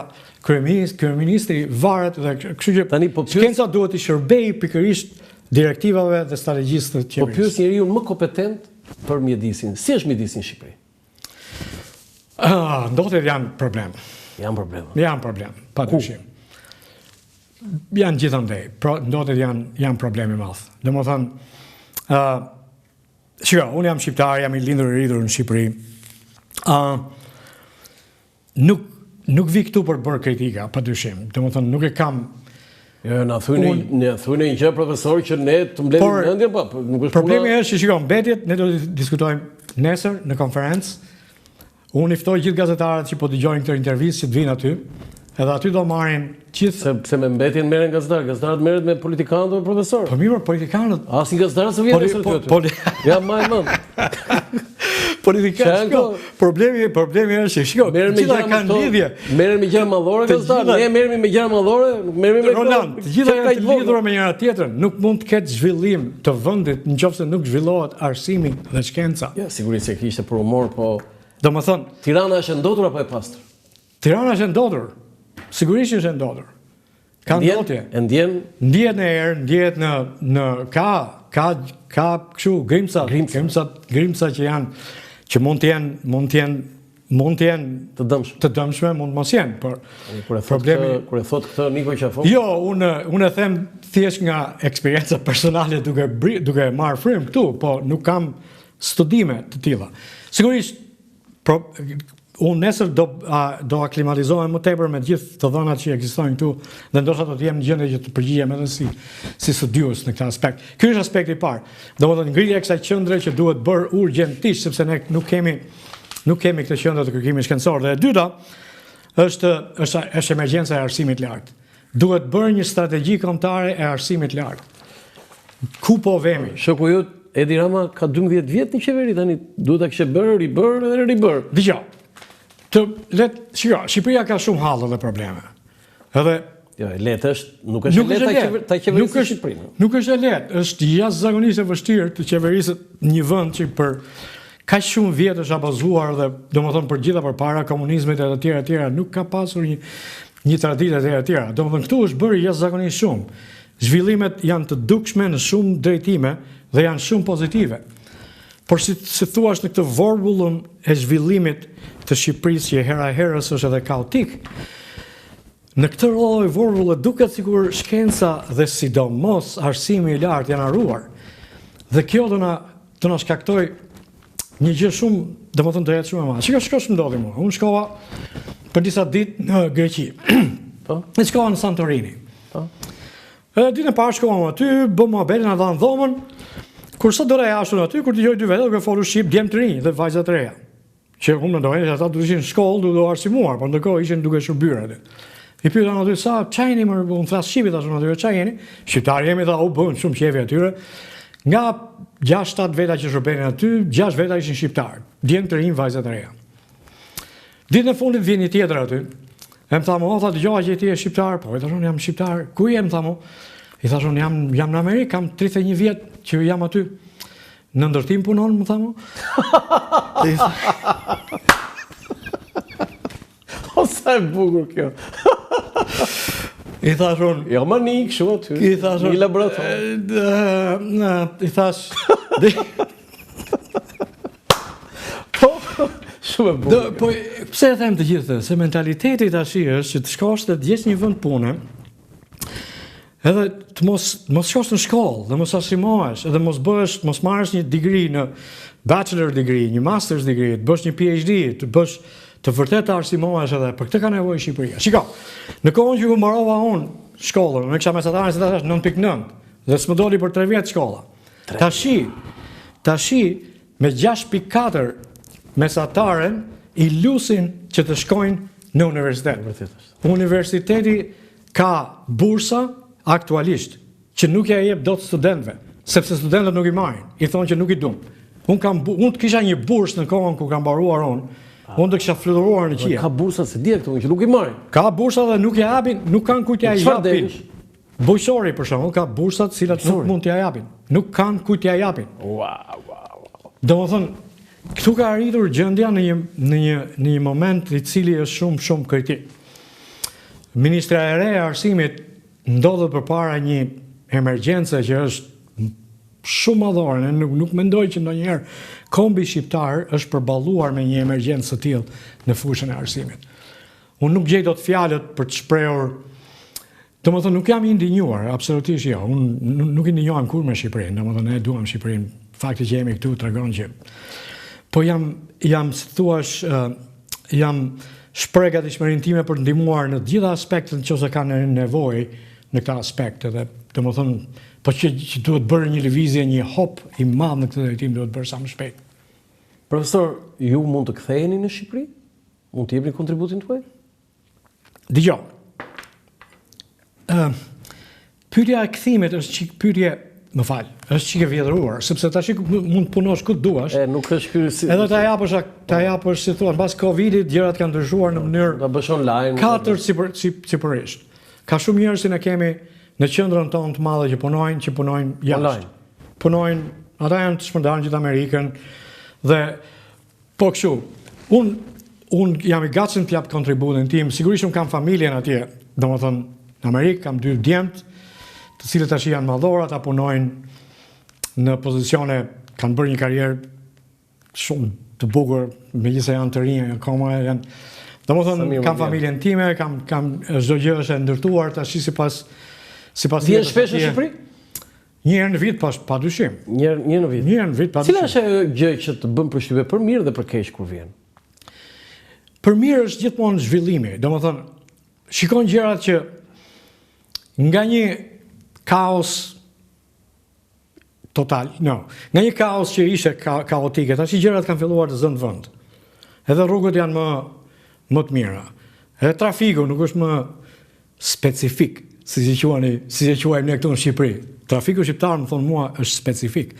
kryeministri varet dhe kështu që shkenca duhet të shërbejë pikërisht direktivave dhe strategjisë të qeverisë. Po pyes njeriu më kompetent për mjedisin. Si është mjedisi në Shqipëri? Ndodhet janë problem. Janë problem, padyshim. Janë gjithandej, ndodhet janë problemi madh. Domethënë, shiko, unë jam shqiptar, jam i lindur i rritur në Shqipëri. Nuk vi këtu për bërë kritika, padyshim. Domethënë, nuk e kam. Na thunë një gjë profesor që ne të mbledhim mendjen, po nuk është. Problemi është që shiko, mbetjet ne do të diskutojmë nesër në konferencë. Unë i ftoj gjithë gazetarët që po dëgjojnë këtë intervistë që të vinë aty, edhe aty do marrin gjithë. Se me mbetjen merren gazetarët merret me politikanët dhe profesorë. Po mirë, politikanët. Asnjë gazetar s'u vjen nesër këtu. Ja më e mend. Politikanë, problemi është që shiko, gjitha kanë lidhje. Merren me gjëra mallore gazetarët, ne merremi me gjëra mallore, nuk merremi me Roland, të gjitha janë të lidhura me njëra tjetrën. Nuk mund të ketë zhvillim të vendit nëse nuk zhvillohet arsimi dhe shkenca. Ja, sigurisht se kishte për humor, po domethënë, Tirana është e ndotur apo e pastër? Tirana është e ndotur. Sigurisht është e ndotur. Ka ndotje. Ndjehet në erë, ndjehet në ka kështu grimca që janë që mund të jenë të dëmshme, mund mos jenë, por problemi kur e thot këtë Niko Qafok. Jo, unë e them thjesht nga eksperienca personale duke marrë frymë këtu, po nuk kam studime të tilla. Sigurisht unë nesër do aklimatizohem më tepër me gjithë të dhënat që ekzistojnë këtu dhe ndoshta do të jem në gjendje që të përgjigjem edhe si studiues në këtë aspekt. Ky është aspekti i parë. Domethënë ngritja e kësaj qendre që duhet bërë urgjentisht sepse ne nuk kemi këtë qendër të kërkimit shkencor. Dhe e dyta është emergjenca e arsimit lartë. Duhet bërë një strategji kombëtare e arsimit lartë. Ku po vemi? Shoku jot Edi Rama ka 12 vjet në qeveri tani, duhet ta kishte bërë ribër. Dgjoj. Shqipëria ka shumë hallë dhe probleme. Edhe jo, e lehtë është, nuk është lehtë ta qeverisë Shqipërinë. Nuk është e lehtë, është jashtëzakonisht e vështirë të qeverisë një vend që për kaq shumë vjet është abazuar dhe domethënë për gjitha përpara komunizmit e të tjera nuk ka pasur një traditë e tjera. Domethënë këtu është bërë jashtëzakonisht shumë. Zhvillimet janë të dukshme në shumë drejtime dhe janë shumë pozitive. Por si thuash në këtë vorbullën e zhvillimit të Shqipërisë që hera e herës është edhe kaotik, në këtë lloj vorbulle duket sikur shkenca dhe sidomos arsimi i lartë janë harruar. Dhe kjo do na shkaktoj një gjë shumë, domethënë do jetë shumë e madhe. Shiko që ndodhi mua. Unë shkova për disa ditë në Greqi. Ne shkova në Santorini. Ditën e parë shkova aty, bëm mohabet na dhanë dhomën. Kur sot do rejashun aty, kur dëgjoj dy vete, duke folur shqip, djemë të rinj dhe vajza të reja. Që unë mendoj se ata do ishin në shkollë, do arsimuar, por ndërkohë ishin duke shërbyer aty. I pyeta aty sa çaj jeni, unë flas shqipi tashun aty, çaj jeni? Shqiptar jemi tha, u bën shumë qefi atyre. Nga 6-7 veta që shërbenin aty, 6 veta ishin shqiptar. Djemë të rinj, vajza të reja. Ditën e fundit vjen një tjetër aty. E më thamu, tha dëgjova që ti je shqiptar, po i thashun jam shqiptar. Ku je, më thamu? I thashun jam në Amerikë, kam 31 vjet që jam aty. Në ndërtim punon, më thamu. O sa e bukur kjo. I thashun, jo më një kështu aty. I thashun, një laborator. I thash, shumë e bukur. Po pse e them të gjithë, se mentaliteti tash është që të shkosh të gjesh një vend pune, edhe të mos shkosh në shkollë, dhe mos arsimohesh, edhe mos marrësh një degree në bachelor degree, një master's degree, të bësh një PhD, të vërtet të arsimohesh edhe, për këtë ka nevojë Shqipëria. Shiko, në kohën që ku mbarova unë shkollën, në kisha mesataren se tash 9.9, dhe s'më doli për 3 vjet shkolla. Tashi me 6.4 mesataren i lusin që të shkojnë në universitet. Universiteti ka bursa aktualisht që nuk ja jep dot studentëve, sepse studentët nuk i marrin, i thonë që nuk i duam. Unë të kisha një bursë në kohën ku kam mbaruar unë të kisha fluturuar në qiell. Ka bursa se di këtu që nuk i marrin. Ka bursa dhe nuk ja japin, nuk kanë kujt ja japin. Bujqësori për shembull ka bursat të cilat nuk mund t'ja japin. Nuk kanë kujt t'ja japin. Wow. Domethënë, këtu ka arritur gjendja në një moment i cili është shumë kritik. Ministra e re e Arsimit ndodhet përpara një emergjence që është shumë madhore, nuk mendoj që ndonjëherë kombi shqiptar është përballuar me një emergjencë të tillë në fushën e arsimit. Unë nuk gjej dot fjalët për të shprehur. Domethënë nuk jam i ndinjuar, absolutisht jo. Unë nuk i ndinjohem kur me Shqipërinë, domethënë ne duam Shqipërinë. Fakti që jemi këtu tregon që po jam si thuash jam shpreh gatishmërinë time për të ndihmuar në të gjitha aspektet nëse kanë nevojë në këtë aspekt edhe domethënë po që duhet bërë një lëvizje, një hop i madh në këtë drejtim duhet bërë sa më shpejt. Profesor, ju mund të ktheheni në Shqipëri? Mund të jepni kontributin tuaj? Dgjoj. Pyetja e kthimit është pyetje, më fal, është çike vjetëruar, sepse tash mund të punosh ku duash. Nuk është ky si. Edhe ta japësh si thua, pas Covidit gjërat kanë ndryshuar në mënyrë ta bësh online. Katër sipërisht. Ka shumë njerëz që ne kemi në qendrën tonë të madhe që punojnë jashtë. Punojnë, ata janë të shpërndarë gjithë Amerikën dhe po kështu. Unë jam i gatshëm të jap kontributin tim. Sigurisht unë kam familjen atje. Domethënë në Amerikë kam 2 djemt, të cilët tash janë madhor, ata punojnë në pozicione, kanë bërë një karrierë shumë të bukur, megjithëse janë të rinj akoma janë. Domethënë kam familjen time, kam çdo gjë është e ndërtuar tash sipas Vjen shpesh në Shqipëri? Një herë në vit padyshim. Një në vit. Një herë në vit padyshim. Cila është ajo gjë që të bën përshtypje për mirë dhe për keq kur vjen? Për mirë është gjithmonë zhvillimi. Domethënë, shikon gjërat që nga një kaos total, nga një kaos që ishte kaotike, tash gjërat kanë filluar të zënë vend. Edhe rrugët janë më të mira. Edhe trafiku nuk është më specifik. Si e quajmë ne këtu në Shqipëri. Trafiku shqiptar më thonë mua është specifik.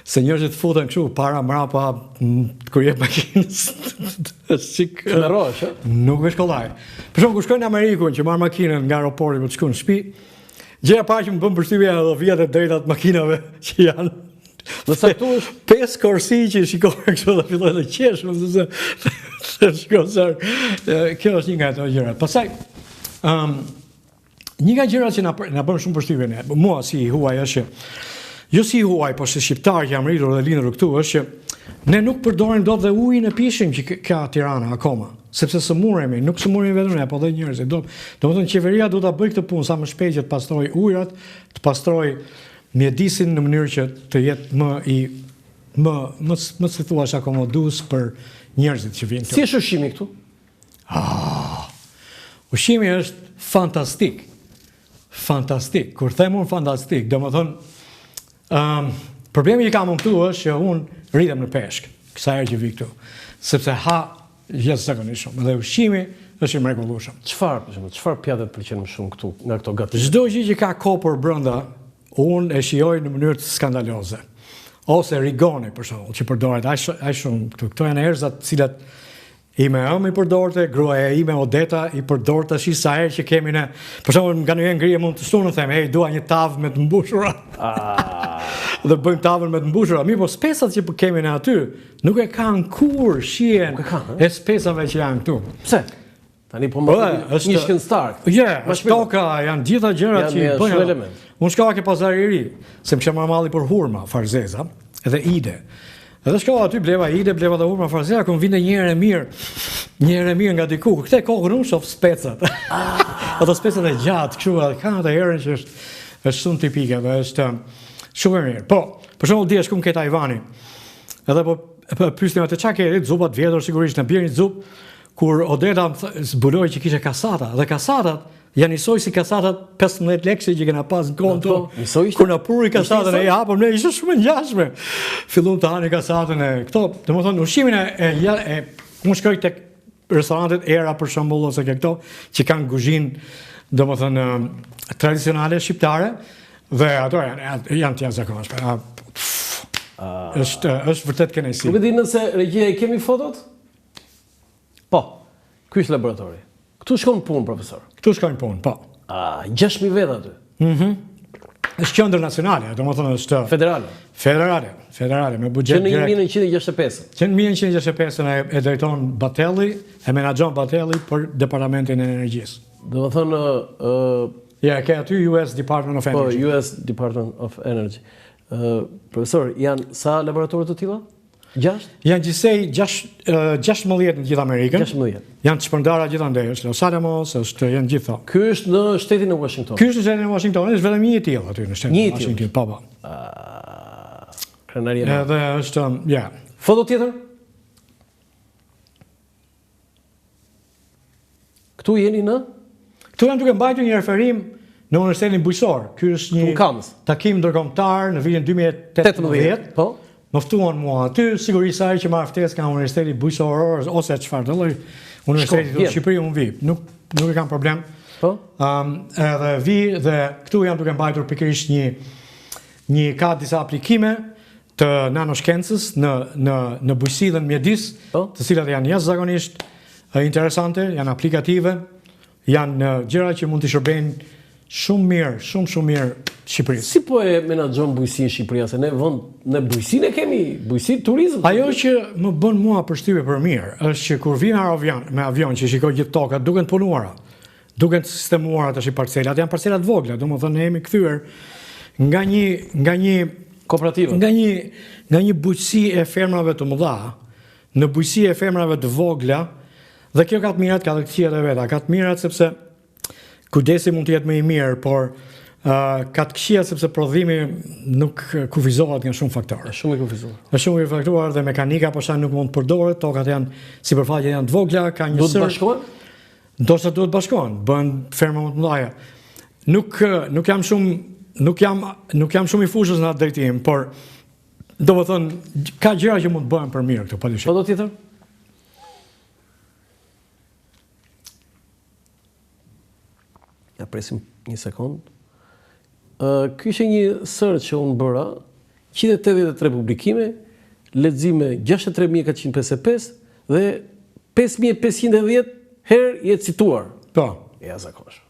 Se njerëzit futen kështu para mrapa kur jep makinës. Nuk është kollaj. Për shembull kur shkoj në Amerikën që marr makinën nga aeroporti për të shkuar në shtëpi, gjëja e parë që më bën përshtypje janë edhe vijat e drejta të makinave që janë. Në saktë 5 korsi që shikojnë kështu dhe fillojnë të qeshën se shikoj. Kjo është një nga ato gjëra. Pastaj një nga gjërat që na bën shumë përshtypje ne, mua si i huaj është që, jo si i huaj, por si shqiptar që jam rritur dhe lindur këtu, është që ne nuk përdorim dot dhe ujin e pishëm që ka Tirana akoma, sepse sëmuremi, nuk sëmuremi vetëm ne, po dhe njerëzit. Domethënë qeveria duhet ta bëjë këtë punë sa më shpejt që të pastrojë ujërat, të pastrojë mjedisin në mënyrë që të jetë më si thuash akomodues për njerëzit që vinë këtu. Si është ushqimi këtu? Ushqimi është fantastik. Fantastik. Kur them unë fantastik, domethënë problemi që kam unë këtu është që unë rritem në peshk, kësaj herë që vi këtu, sepse ha jashtëzakonisht shumë. Dhe ushqimi është i mrekullueshëm. Çfarë pjatë të pëlqen më shumë këtu nga këto gatishmëri? Çdo gjë që ka kopër brenda, unë e shijoj në mënyrë të skandaloze. Ose rigoni për shembull, që përdoret aq shumë këtu. Këto janë erzat të cilat ime i përdorte, gruaja ime Odeta i përdor tash sa herë që kemi ne. Për shembull, nga një ngrirje mund të shtunë them, hey, dua një tavë me të mbushura. Dhe bëjmë tavën me të mbushura. Mirë, po spesat që kemi ne aty nuk e kanë kur shihen e spesave që janë këtu. Pse? Tani po më një shkencëtar. Toka janë gjitha gjërat që bëjnë. Unë shkova ke pazari i ri, se më kisha marrë malli për hurma, farzeza, edhe ide. Edhe shkova aty, bleva ide, bleva dhe hurma farzeza, ku vinte një herë mirë nga diku. Këtë kohën unë shoh specat. Ato specat e gjatë, kështu, kanë atë herën që është shumë tipike dhe është shumë e mirë. Po, për shembull dia shkum ke Tajvani. Edhe po pyesni atë çka ke, zupat vjetër sigurisht në bjerë një zupë, kur Odeta zbuloi që kishte kasata, dhe kasatat janë njësoj si kasatat 15 lekë që kena pas në kohën tonë. Kur na puri kasatën e hapëm, ne ishte shumë ngjashme. Fillum të hani kasatën e këto, domethënë ushqimin e unë shkoj tek restorantet Era për shembull ose këto që kanë kuzhinë domethënë tradicionale shqiptare, Dhe ato janë të jashtëzakonshme. Është vërtet kënaqësi. Nuk e di nëse regjia i kemi fotot? Po. Ky është laboratori. Këtu shkon punë, profesor. Këtu shkojnë punë, po. 6.000 vet aty. Është qendër nacionale, domethënë është federale me buxhet Që në direkt. 1965. Që në 1965 e drejton Batelli, e menaxhon Batelli për Departamentin e Energjisë. Domethënë Ja, ke aty US Department of po, Energy. US Department of Energy. Profesor, janë sa laboratorë të tilla? 6? Janë gjithsej 16 në gjithë Amerikën. 16. Janë të shpërndara gjithandej, është Los Alamos, janë gjitha. Ky është në shtetin e Washington. Ky është në shtetin e Washingtonit, është vetëm një i tillë aty në shtetin Një i e tillë. Washington, po. Krenaria. Edhe është, ja. Foto tjetër? Këtu jeni në Këtu janë duke mbajtur një referim në Universitetin Bujqësor. Ky është një Në Kamës. takim ndërkombëtar në vitin 2018. Po. Më ftuan mua aty, sigurisht ai që marr ftesë nga Universiteti Bujqësor ose çfarë do lloj universiteti në Shqipëri unë vi. Nuk e kam problem. Po. Edhe vi dhe këtu janë duke mbajtur pikërisht një ka disa aplikime të nanoshkencës në bujqësi dhe në mjedis, Po. të cilat janë jashtëzakonisht interesante, janë aplikative, janë gjëra që mund të shërbejnë shumë mirë Shqipërisë. Si po e menaxhon bujqësinë Shqipëria, se ne bujqësinë e kemi, bujqësi turizëm. Ajo që më bën mua përshtypje për mirë është që kur vjen me avion që shikoj gjithë tokat, duken të punuara, duken të sistemuara tash i parcelat, janë parcela të vogla, domethënë ne jemi kthyer nga një kooperativë. Nga një bujqësi e fermave të mëdha në bujqësi e fermave të vogla, dhe kjo ka të mirat, ka të këqijat e veta. Ka të mirat sepse kujdesi mund të jetë më i mirë, por ka të këqijat sepse prodhimi nuk kufizohet nga shumë faktorë. Është shumë i kufizuar. Është shumë i faktuar dhe mekanika poshta nuk mund të përdoret, tokat janë sipërfaqet janë të vogla, ka një Duhet të bashkohen? Ndoshta duhet bashkohen, bëhen ferma më të mëdha. Nuk jam shumë i fushës në atë drejtim, por domethënë ka gjëra që mund të bëhen për mirë këtu, padyshim. Foto tjetër? Ja presim një sekond. Ky ishte një search që unë bëra, 183 publikime, lexime 63455 dhe 5510 herë jetë cituar. Po. Ja zakonisht.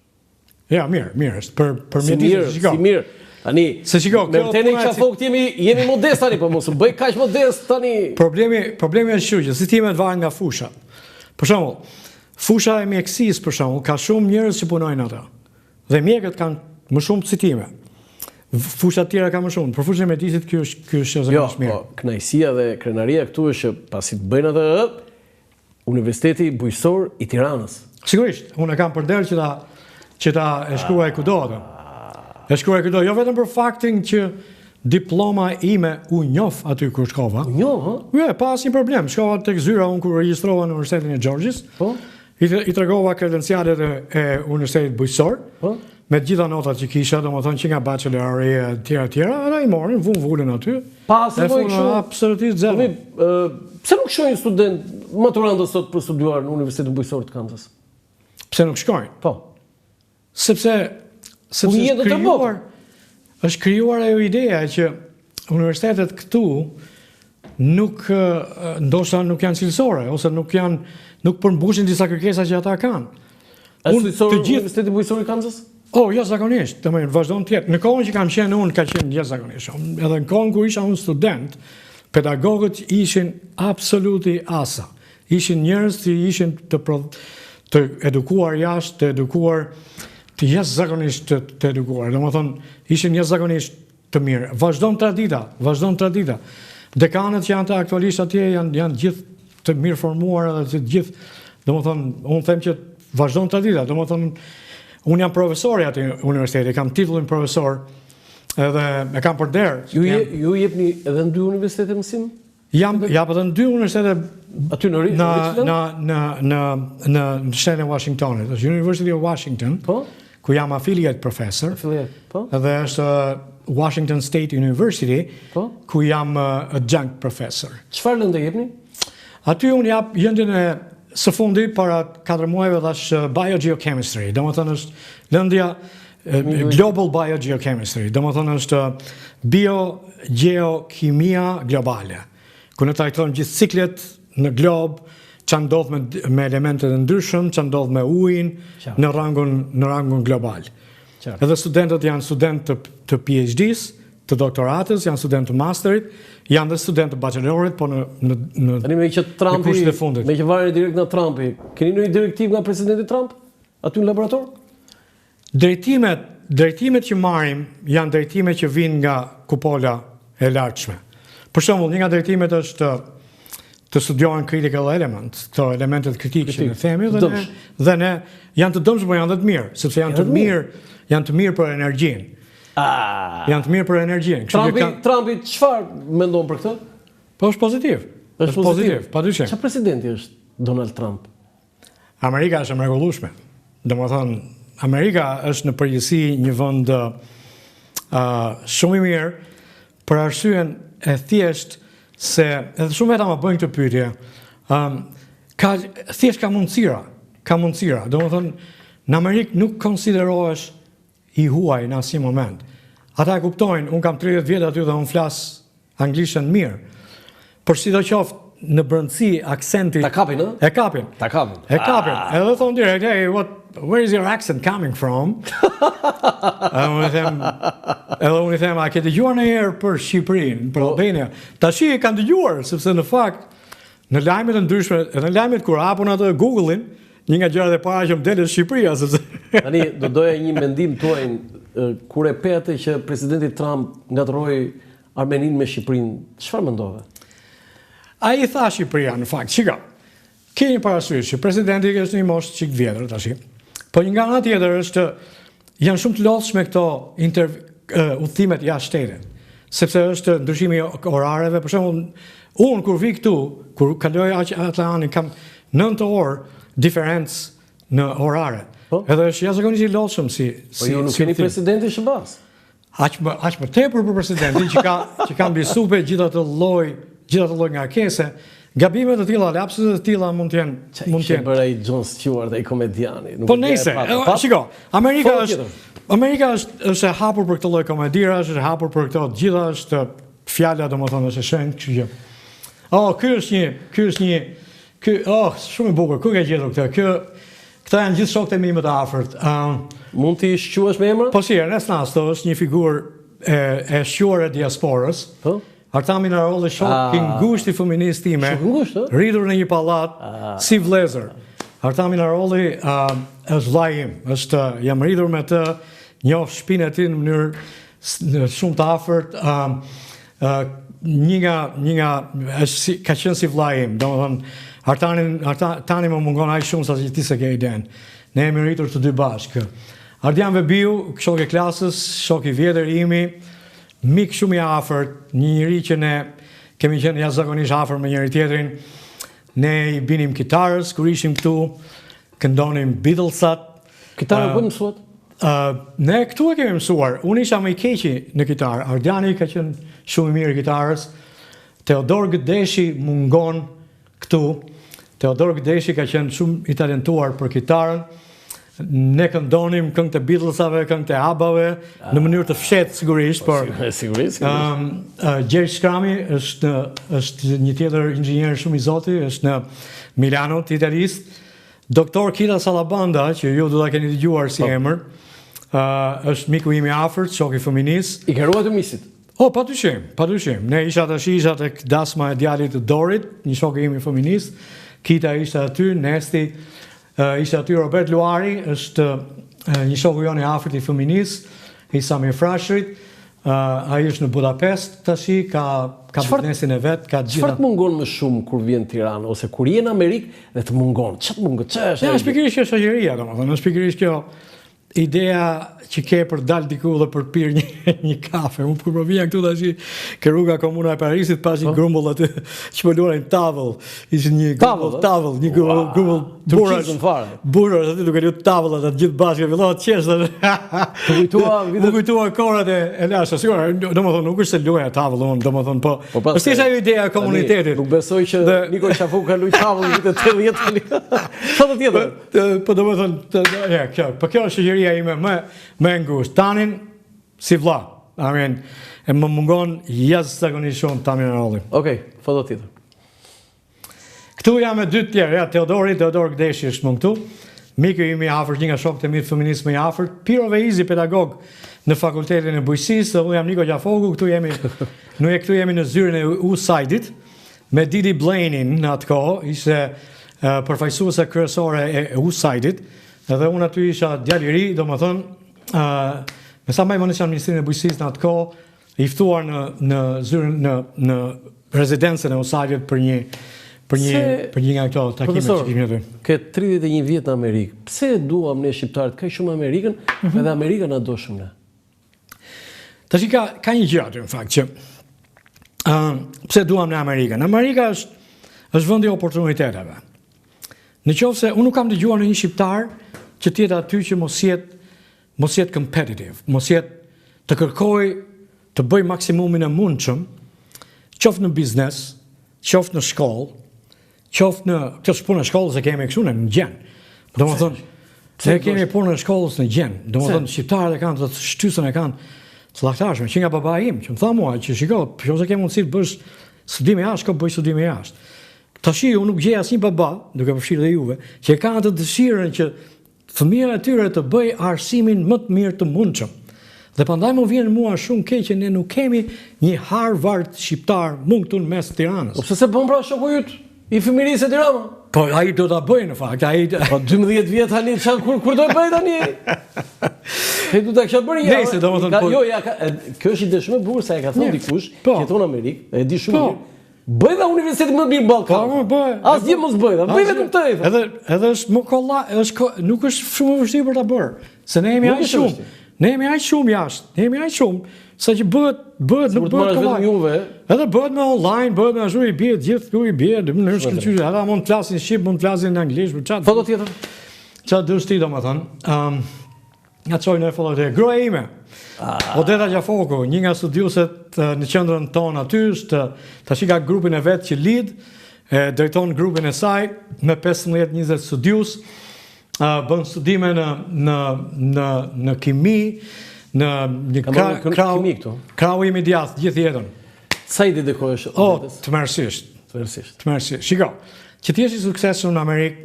Ja, mirë është për Si mirë, si mirë. Tani, Se shiko, me kjo vërtetë puna kisha fok jemi modest tani, po mos u bëj kaq modest tani. Problemi është që sistemet varen nga fusha. Për shembull, fusha e mjekësisë për shembull ka shumë njerëz që punojnë atë. Dhe mjekët kanë më shumë citime. Fusha të tjera ka më shumë. Për fushën e mjedisit ky është zakonisht mirë. Po, kënaqësia dhe krenaria këtu është që pasi të bëjnë atë Universiteti Bujqësor i Tiranës. Sigurisht, unë e kam për që ta e shkruaj kudo atë. E shkruaj kudo, jo vetëm për faktin që diploma ime u njoh aty kur shkova. Jo, ha? Jo, pa asnjë problem. Shkova tek zyra unë kur regjistrova në Universitetin e Gjergjis. Po. I tregova kredencialet e Universitetit Bujqësor. Po. Me të gjitha notat që kisha, domethënë që nga bachelori e tjera, ata i morën, vulën aty. Pa se lloj kështu. Absolutisht zero. Pse nuk shkojnë student maturantës sot për studiuar në Universitetin Bujqësor të Kamës? Pse nuk shkojnë? Po. Sepse është krijuar ajo ideja që universitetet këtu ndoshta nuk janë cilësore ose nuk përmbushin disa kërkesa që ata kanë. Është cilësor Universiteti Bujqësor i Kamës? Jashtëzakonisht, domethënë vazhdon të jetë. Në kohën që kam qenë unë, ka qenë jashtëzakonisht. Edhe në kohën kur isha unë student, pedagogët ishin absoluti asa. Ishin njerëz që ishin të edukuar jashtë, të edukuar të jashtëzakonisht të edukuar. Domethënë ishin jashtëzakonisht të mirë. Vazhdon tradita. Dekanët që janë të aktualisht atje janë gjithë të mirë formuar edhe të gjithë, domethënë unë them që vazhdon tradita. Domethënë unë jam profesor aty në universitet, kam titullin profesor, edhe e kam për derë. Ju jepni edhe në 2 universitete mësim? Jap edhe në 2 universitete aty në shtetin e Washingtonit. Është University of Washington, ku jam affiliate professor. Edhe është Washington State University, ku jam adjunct professor. Çfarë lëndë jepni? Aty unë jap gjendjen e së fundi para 4 muajve thash biogeochemistry. Domethënë është lëndja Global Biogeochemistry, do më thonë është biogeokimia globale, ku ne trajtojmë gjithë ciklet në glob, që ndodh me elementet e ndryshëm, që ndodh me ujin në rangun global. Edhe studentët janë studentë të PhD-s, të doktoratës, janë studentë të masterit, janë dhe studentë të bachelorit, po në kushtet e fundit. Me që varë direkt nga Trumpi, keni një direktiv nga presidenti Trump aty në laborator? Drejtimet që marrim janë drejtimet që vinë nga kupola e lartshme. Për shembull, një nga drejtimet është të studiohen critical elements, këto elementet kritike që ne themi, dhe ne janë të dëmshme, por janë dhe të mirë, sepse janë të mirë për energjinë. Janë të mirë për energjinë. Trumpi çfarë mendon për këtë? Po është pozitiv. Është pozitiv, padyshim. Çfarë presidenti është Donald Trump? Amerika është e mrekullueshme. Domethënë, Amerika është në përgjithësi një vend shumë i mirë për arsyeën e thjesht se edhe shumë veta më bëjnë këtë pyetje. Thjesht ka mundësira. Domethënë, në Amerikë nuk konsiderohesh i huaj në asnjë moment. Ata e kuptojnë, unë kam 30 vjet aty dhe unë flas anglishtën mirë. Por sidoqoftë në brendësi aksenti ta kapin, ë? E kapin. Edhe thonë direkt, hey, where is your accent coming from? Edhe unë i them, a ke dëgjuar ndonjëherë për Shqipërinë, për Albania? Tashi e kanë dëgjuar, sepse në fakt në lajmet e ndryshme, në lajmet kur hapun atë Google-in, një nga gjërat e para që më delet Shqipëria, sepse tani do doja një mendim tuaj kur e pete që presidenti Trump ngatëroi Armeninë me Shqipërinë, çfarë mendove? Ai i tha Shqipëria në fakt, shiko. Keni parasysh që presidenti është një moshë çik vjetër tash. Po një nga ana tjetër është janë shumë të lodhshme këto udhëtimet jashtë shtetit, sepse është ndryshimi i orareve. Për shembull, unë kur vi këtu, kur kaloj Atlantin, kam 9 orë diferencë në orare. Edhe është jashtëzakonisht i lodhshëm si. Po ju nuk keni presidenti Shëbaz. Aq më tepër për presidentin që ka mbi supe gjithë ato lloj ngarkese, gabimet të tilla, lapsuset të tilla mund të jenë. Që bëra i Jon Stewart ai komediani. Po nejse, shiko, Amerika është e hapur për këtë lloj komedira, është e hapur për këto të gjitha, është fjala domethënë është e shenjtë, kështu që. Ky është një shumë i bukur. Ku ke gjetur këtë? Këta janë gjithë shokët e mi më të afërt. Mund t'i shquash me emra? Po si, Ernest Nasto është një figurë e shquar e diasporës. Po? Arta Minarolli, shok i ngushtë i fëminisë time, rritur në një pallat si vëllezër. Arta Minarolli është vllai im, jam rritur me të, njoh shtëpinë e tij në mënyrë shumë të afërt. Ka qenë si vllai im, domethënë Artani më mungon aq shumë sa që ti se ke idenë. Ne jemi rritur të dy bashkë. Ardian Vebiu, shok i klasës, shok i vjetër imi, mik shumë i afërt, një njeri që ne kemi qenë jashtëzakonisht afër me njëri tjetrin. Ne i binim kitarës kur ishim këtu, këndonim Beatlesat. Kitarën ku mësuat? Ne këtu e kemi mësuar. Unë isha më i keqi në kitarë. Ardiani ka qenë shumë i mirë kitarës. Teodor Gëdeshi mungon këtu. Teodor Gëdeshi ka qenë shumë i talentuar për kitarën. Ne këndonim këngët e Beatlesave, këngët e ABBA-ve, në mënyrë të fshehtë sigurisht, por sigurisht. Gjergj Shkrami është një tjetër inxhinier shumë i zoti, është në Milano, italist. Doktor Kita Salabanda, që ju do ta keni dëgjuar si emër, është miku im i afërt, shok i fëminisë. I ke ruajtur misit? Padyshim. Ne isha tek dasma e djalit të Dorit, një shok im i fëminisë. Kita ishte aty, Nesti ishte aty, Robert Luari është një shoku jon i afërt i fëminisë, i Samir Frashërit. Ai është në Budapest tashi, ka biznesin e vet, ka gjithë. Çfarë të mungon më shumë kur vjen në Tiranë ose kur je në Amerikë dhe të mungon? Ç'të mungon? Ja, është pikërisht kjo shoqëria, domethënë, është pikërisht kjo ideja që ke për dal diku dhe për pirë një kafe. Unë kur vija këtu tash ke rruga Komuna e Parisit, pas një grumbull aty që po luajnë tavëll. Ishte një grumbull, një grumbull turqizëm fare. Burrë, aty duke luajtur tavullat atë gjithë bashkë fillohet qeshtë. Më kujtua korat e lashta. Sigurisht, domethënë nuk është se luaja tavull unë, domethënë po. Është thjesht ajo ideja e komunitetit. Nuk besoj që Niko Qafoku ka luajtur tavull vitet 80. Çfarë tjetër? Po domethënë, kjo është shoqëria ime më e ngushtë. Tanin si vlla. Amen. E më mungon jashtëzakonisht shumë Tamin Arolli. Okej, foto tjetër. Këtu jam me dy tjerë, Teodor Gdeshi është më këtu. Miku im i afërt, një nga shokët e mi të feminisëm i afërt, Piro Veizi, pedagog në Fakultetin e Bujqësisë, dhe unë jam Niko Qafoku, këtu jemi në zyrën e USAID-it, me Didi Blainin në atë kohë, ishte përfaqësuese kryesore e USAID-it, edhe unë aty isha djalë i ri, domethënë, me sa më vonë isha në Ministrinë e Bujqësisë në atë kohë, i ftuar në zyrën në rezidencën e USAID-it për një nga këto takime që kemi aty. Ke 31 vjet në Amerikë. Pse e duam ne shqiptarët kaq shumë Amerikën, edhe Amerika na do shumë ne? Tash ka një gjë aty në fakt që pse duam ne Amerikën? Amerika është vendi i oportuniteteve. Në qoftë se unë nuk kam dëgjuar në një shqiptar që të jetë aty që mos jetë competitive, mos jetë të kërkoj të bëj maksimumin e mundshëm, qoftë në biznes, qoftë në shkollë, qoftë në këtë punë e shkollës e kemi kështu në gjen. Domethënë, ne kemi punën e shkollës në gjen. Domethënë, shqiptarët e kanë të shtysën e kanë të llaktarshme, që nga baba im, që më tha mua që shiko, nëse ke mundësi të bësh studim jashtë, bëj studim jashtë. Tash unë nuk gjej asnjë baba, duke përfshirë dhe juve, që ka atë dëshirën që fëmijët e tyre të bëj arsimin më të mirë të mundshëm. Dhe prandaj më vjen mua shumë keq që ne nuk kemi një Harvard shqiptar mund këtu në mes të Tiranës. Po pse se bën pra shoku yt i fëmirisë të Tiranës? Po ai do ta bëjë në fakt, ai po 12 vjet tani kur do e bëj tani? Ai do ta kisha bërë ja. Nëse domethënë po. Jo, kjo është ide shumë e bukur sa e ka thënë dikush, që jeton në Amerikë, e di shumë mirë. Bëj dha universitetin më mirë në Ballkan. Po, bëj. Asgjë mos bëj dha. Bëj vetëm këtë. Edhe është më kolla, nuk është shumë e vështirë për ta bërë. Se ne jemi aq shumë. Ne jemi aq shumë jashtë. Ne jemi aq shumë sa që bëhet nuk bëhet kollaj. Edhe bëhet me online, bëhet me ashtu i bie gjithë këtu i bie në mënyrë shkëlqyese. Ata mund të flasin shqip, mund të flasin në anglisht, për çfarë. Foto tjetër. Çfarë dush ti domethënë? Nga çojnë foto të groja ime. Odeta Qafoku, një nga studiuset në qendrën tonë aty, tash ka grupin e vet që lidh, drejton grupin e saj me 15-20 studius, bën studime në kimi, në krau imi djathtë gjithë jetën. Sa i dedikohesh Odetës? Tmerrsisht. Shiko, që ti jesh i suksesshëm në Amerikë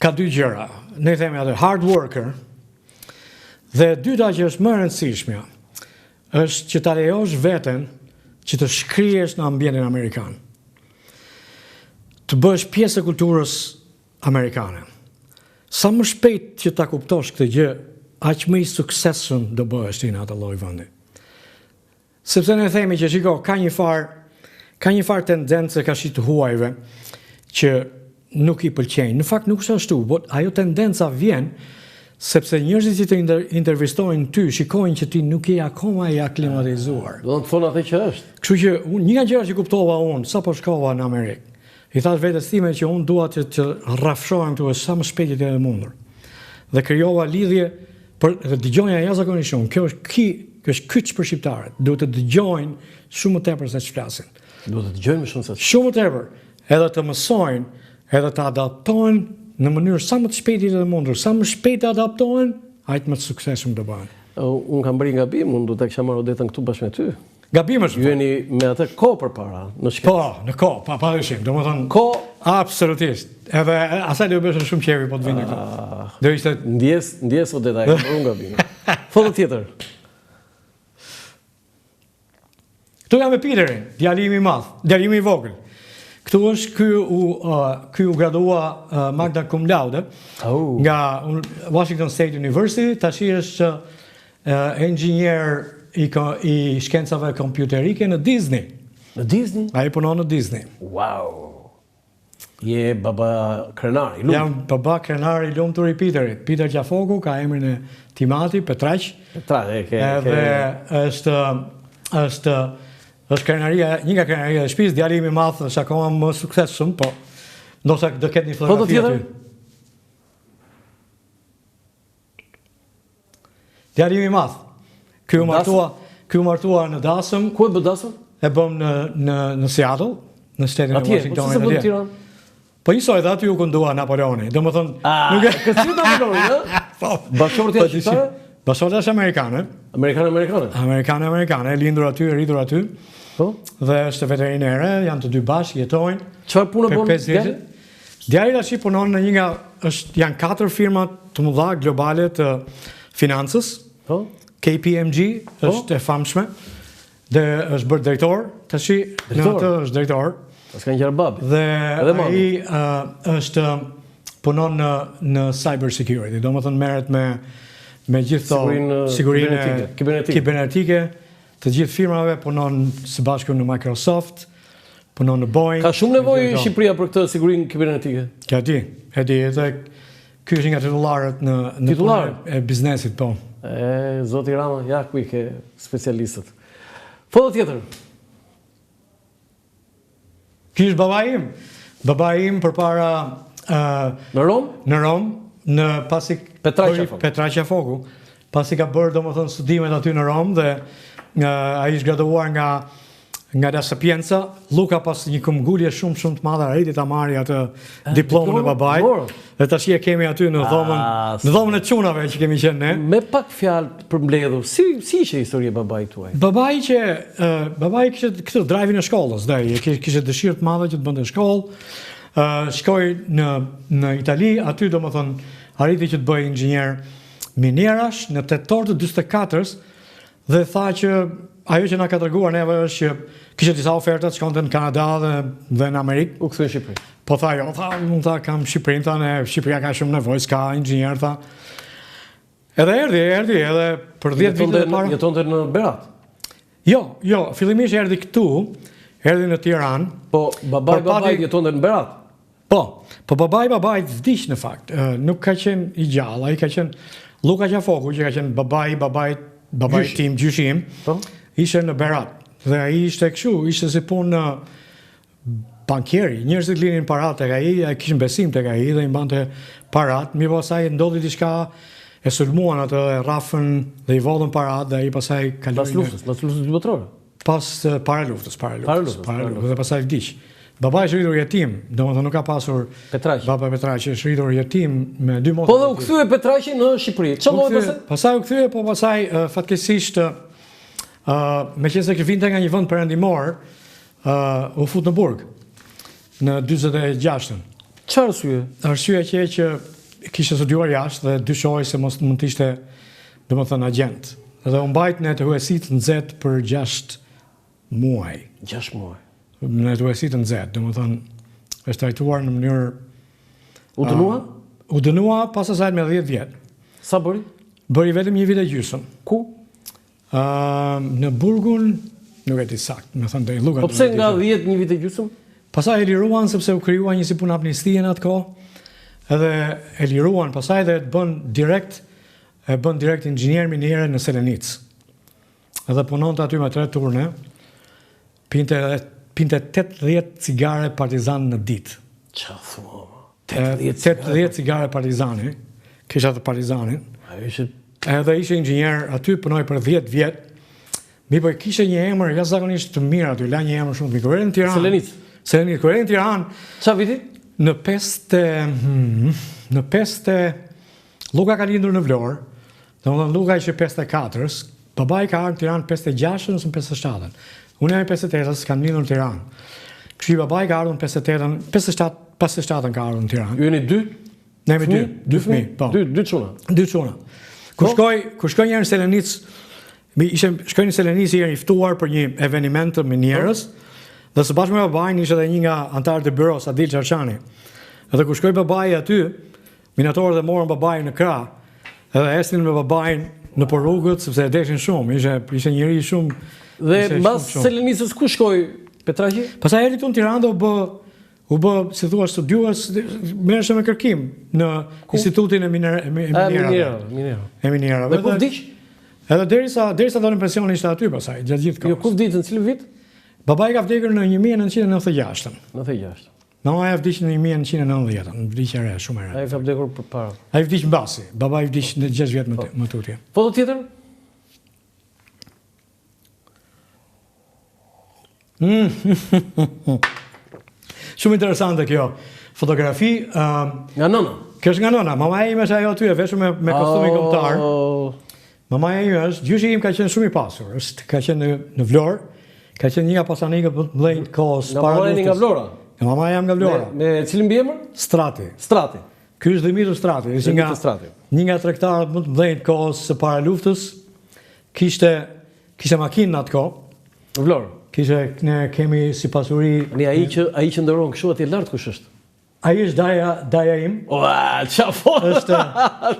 ka dy gjëra. Ne themi atë hard worker. Dhe dyta që është më e rëndësishmja, është që ta lejosh veten që të shkrihesh në ambientin amerikan. Të bësh pjesë e kulturës amerikane. Sa më shpejt që ta kuptosh këtë gjë, aq më i suksesshëm do bëhesh ti në atë lloj vendi. Sepse ne themi që shiko, ka një farë tendencë ka shi të huajve që nuk i pëlqejnë. Në fakt nuk është ashtu, por ajo tendenca vjen sepse njerëzit që të intervistojnë ty, shikojnë që ti nuk je akoma i aklimatizuar. Do të thonë atë që është. Kështu që një nga gjërat që kuptova unë sa po shkova në Amerikë, i thash vetes time që unë dua të rrafshohem këtu sa më shpejt që të mundur. Dhe krijova lidhje dhe dëgjoja jashtëzakonisht shumë. Kjo është kyç për shqiptarët. Duhet të dëgjojnë shumë më tepër se ç'flasin. Duhet të dëgjojnë më shumë se shumë më tepër, edhe të mësojnë, edhe të adaptohen në mënyrë sa më të shpejtë të mundur, sa më shpejt të adaptohen, aq më të suksesshëm do bëhen. Unë kam bërë gabim, unë do të kisha marrë Odetën këtu bashkë me ty. Gabim është. Ju jeni me atë kohë përpara, në shkencë. Po, në kohë, padyshim. Domethënë kohë absolutisht. Edhe asaj do bësh shumë qefi po të vini këtu. Do ishte ndjes Odeta, e kam bërë gabim. Foto tjetër. Këtu jam me Peterin, djalimi i madh, djalimi i vogël. Këtu është ky u gradua magna cum laude nga Washington State University, tash është inxhinier i shkencave kompjuterike në Disney. Në Disney? Ai punon në Disney. Wow. Je baba krenar i lumtur. Jam baba krenar i lumtur i Peterit. Peter Qafoku ka emrin e Timati Petraq. Edhe është krenaria, një nga krenaria e shtëpisë, djalimi i madh është akoma më suksesshëm, po ndoshta do ketë një fotografi aty. Djali im i madh. Ky u martua në Dasëm. Ku e bë Dasëm? E bëm në Seattle, në shtetin e Atje, po se bën në Tiranë? Po njësoj dhe aty u këndua Napoleoni. Domethënë, nuk e kësi Napoleoni, ë? Bashkëshortja shqiptare? Bashkëshortja është amerikane. Amerikane, lindur aty, rritur aty. Po? Dhe është veterinere, janë të dy bashkë, jetojnë. Çfarë punë bën djali? Djali tash punon në janë 4 firma të mëdha globale të financës. Po? KPMG është e famshme. Dhe është bërë drejtor, tash në atë është drejtor. S'ka ngjyrë babi. Dhe ai është punon në cyber security, domethënë merret me gjithë sigurinë kibernetike të gjithë firmave, punon së bashku në Microsoft, punon në Boeing. Ka shumë nevojë Shqipëria për këtë sigurinë kibernetike. Ka di, edhe ky është nga titullarët në e biznesit, po. Zoti Rama, ja ku i ke specialistët. Foto tjetër. Ky është babai im përpara në Rom, pasi Petraqja Foku. Pasi ka bërë domethënë studimet aty në Rom dhe ai është graduar nga La Sapienza, Luka pas një këmbgulje shumë të madhe arriti ta marrë atë diplomën e babait. Dhe tash e kemi aty në dhomën e çunave që kemi qenë ne. Me pak fjalë për mbledhur, si ishte historia e babait tuaj? Babai kishte këtë drive-in e shkollës, kishte dëshirë të madhe që të bënte shkollë. Shkoi në Itali, aty domethënë arriti që të bëjë inxhinier minerash në tetor të 44-s dhe tha që ajo që na ka treguar neve është që kishte disa oferta të shkonte në Kanada dhe në Amerikë. U kthye në Shqipëri. Po tha jo, unë kam Shqipërinë, tha Shqipëria ka shumë nevojë, s'ka inxhinier, tha. Edhe erdhi edhe për 10 vite para. Jetonte në Berat. Jo, fillimisht erdhi këtu, erdhi në Tiranë. Po babai jetonte në Berat. Po babai vdiq në fakt. Nuk ka qenë i gjallë, ai ka qenë Luka Qafoku, që ka qenë babai tim, gjyshim, ishte në Berat. Dhe ai ishte kështu, ishte si punë bankieri, njerëzit linin paratë tek ai, kishin besim tek ai dhe i mbante paratë, mirë pastaj ndodhi diçka, e sulmuan atë rrafën dhe i vodhën paratë dhe ai pastaj kaloi pas luftës botërore. Pas para luftës. Dhe pastaj vdiq. Babai është rritur jetim, domethënë nuk ka pasur baba Petraqi, është rritur jetim me 2 motra. Po dhe u kthye Petraqi në Shqipëri. Çfarë lloji pastaj? Pastaj u kthye, po pastaj fatkeqësisht meqense që vinte nga një vend perëndimor, u fut në burg në 46-ën. Çfarë arsye? Arsyeja që kishte studiuar jashtë dhe dyshoi se mos mund të ishte domethënë agjent. Dhe u mbajt në huesit nxehtë për 6 muaj. 6 muaj. Në huesit nxehtë, domethënë është trajtuar në mënyrë U dënua? U dënua pas asaj me 10 vjet. Sa bëri? Bëri vetëm 1 vit e gjysmë. Ku? Në burgun, nuk e di saktë, më thënë deri Luka. Po pse nga 10 1 vit e gjysmë? Pastaj e liruan sepse u krijua një si punë amnistie në atë kohë. Edhe e liruan pastaj dhe e bën direkt inxhinier miniere në Selenic. Edhe punonte aty me 3 turne. Pinte 80 cigare partizan në ditë. Çfarë thua? 80 cigare partizani, kisha të partizanin. Edhe ishte inxhinier aty, punoi për 10 vjet. Po kishte një emër jashtëzakonisht të mirë aty, la një emër shumë të mirë. Kur në Tiranë. Selenic, kur në Tiranë. Çfarë viti? Në 5 Luka ka lindur në Vlorë. Domethënë Luka ishte 54-s, babai ka ardhur në Tiranë 56-ën ose 57-ën. Unë jam 58-s, kam lindur në Tiranë. Kështu babai ka ardhur në 57-ën ka ardhur në Tiranë. Ju jeni 2? Ne jemi 2 fëmijë, po. 2 çuna. 2 çuna. Kur shkoi një herë në Selenic, shkoi në Selenic i ftuar për një eveniment të minierës, dhe së bashku me babain ishte edhe një nga antarët e byros, Adil Çarçani. Edhe kur shkoi babai aty, minatorët e morën babain në krah, edhe ecnin me babain nëpër rrugët sepse e deshin shumë, ishte njëri shumë. Dhe mbas Selenicës ku shkoi Petraqi? Pastaj erdhi në Tiranë dhe u bë, si thua, studiues, merreshte me kërkim në Institutin e Minierave. Dhe ku vdiq? Edhe derisa doli në pension ishte aty pastaj, gjatë gjithë kohës. Jo, ku vdiq, në cilin vit? Babai ka vdekur në 1996. 96. Mamaja vdiq në 1990, në vdiqja re, shumë e re. Ai ka vdekur përpara. Ai vdiq mbasi, babai vdiq në 6 vjet më tutje. Foto tjetër? Shumë interesante kjo fotografi. Nga nëna. Kjo është nga nëna. Mamaja ime është ajo aty e veshur me kostumin kombëtar. Mamaja ime është, gjyshi im ka qenë shumë i pasur. Ka qenë në Vlorë, ka qenë një nga pasanikët më të mëdhenj të kohës para luftës. Nga Vlora. Mamaja jam nga Vlora. Me cilin mbiemër? Strati. Strati. Ky është Dimitur Strati, është një nga tregtarët më të mëdhenj të kohës së para luftës. Kishte makinë në atë kohë. Në Vlorë. Ne kemi si pasuri. Ai që ndëron kështu atje lart kush është? Ai është daja im. Ua, çfarë?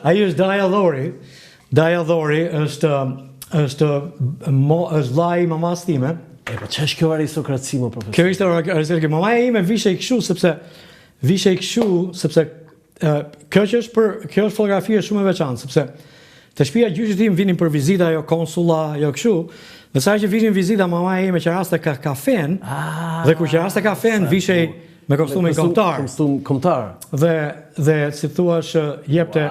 Ai është Daja Dhori. Daja Dhori është vllai i mamas time. Po ç'është kjo aristokraci më profesor? Kjo ishte aristokraci. Mamaja ime vishej kështu sepse kjo është fotografi shumë e veçantë sepse te shtëpia e gjyshit tim vinin për vizita, jo konsulla, jo kështu. Dhe sa që vishin vizita, mamaja ime që raste ka kafen, dhe kur që raste kafen, vishej me kostumin kombëtar. Kostum kombëtar. Dhe si thuash, jepte.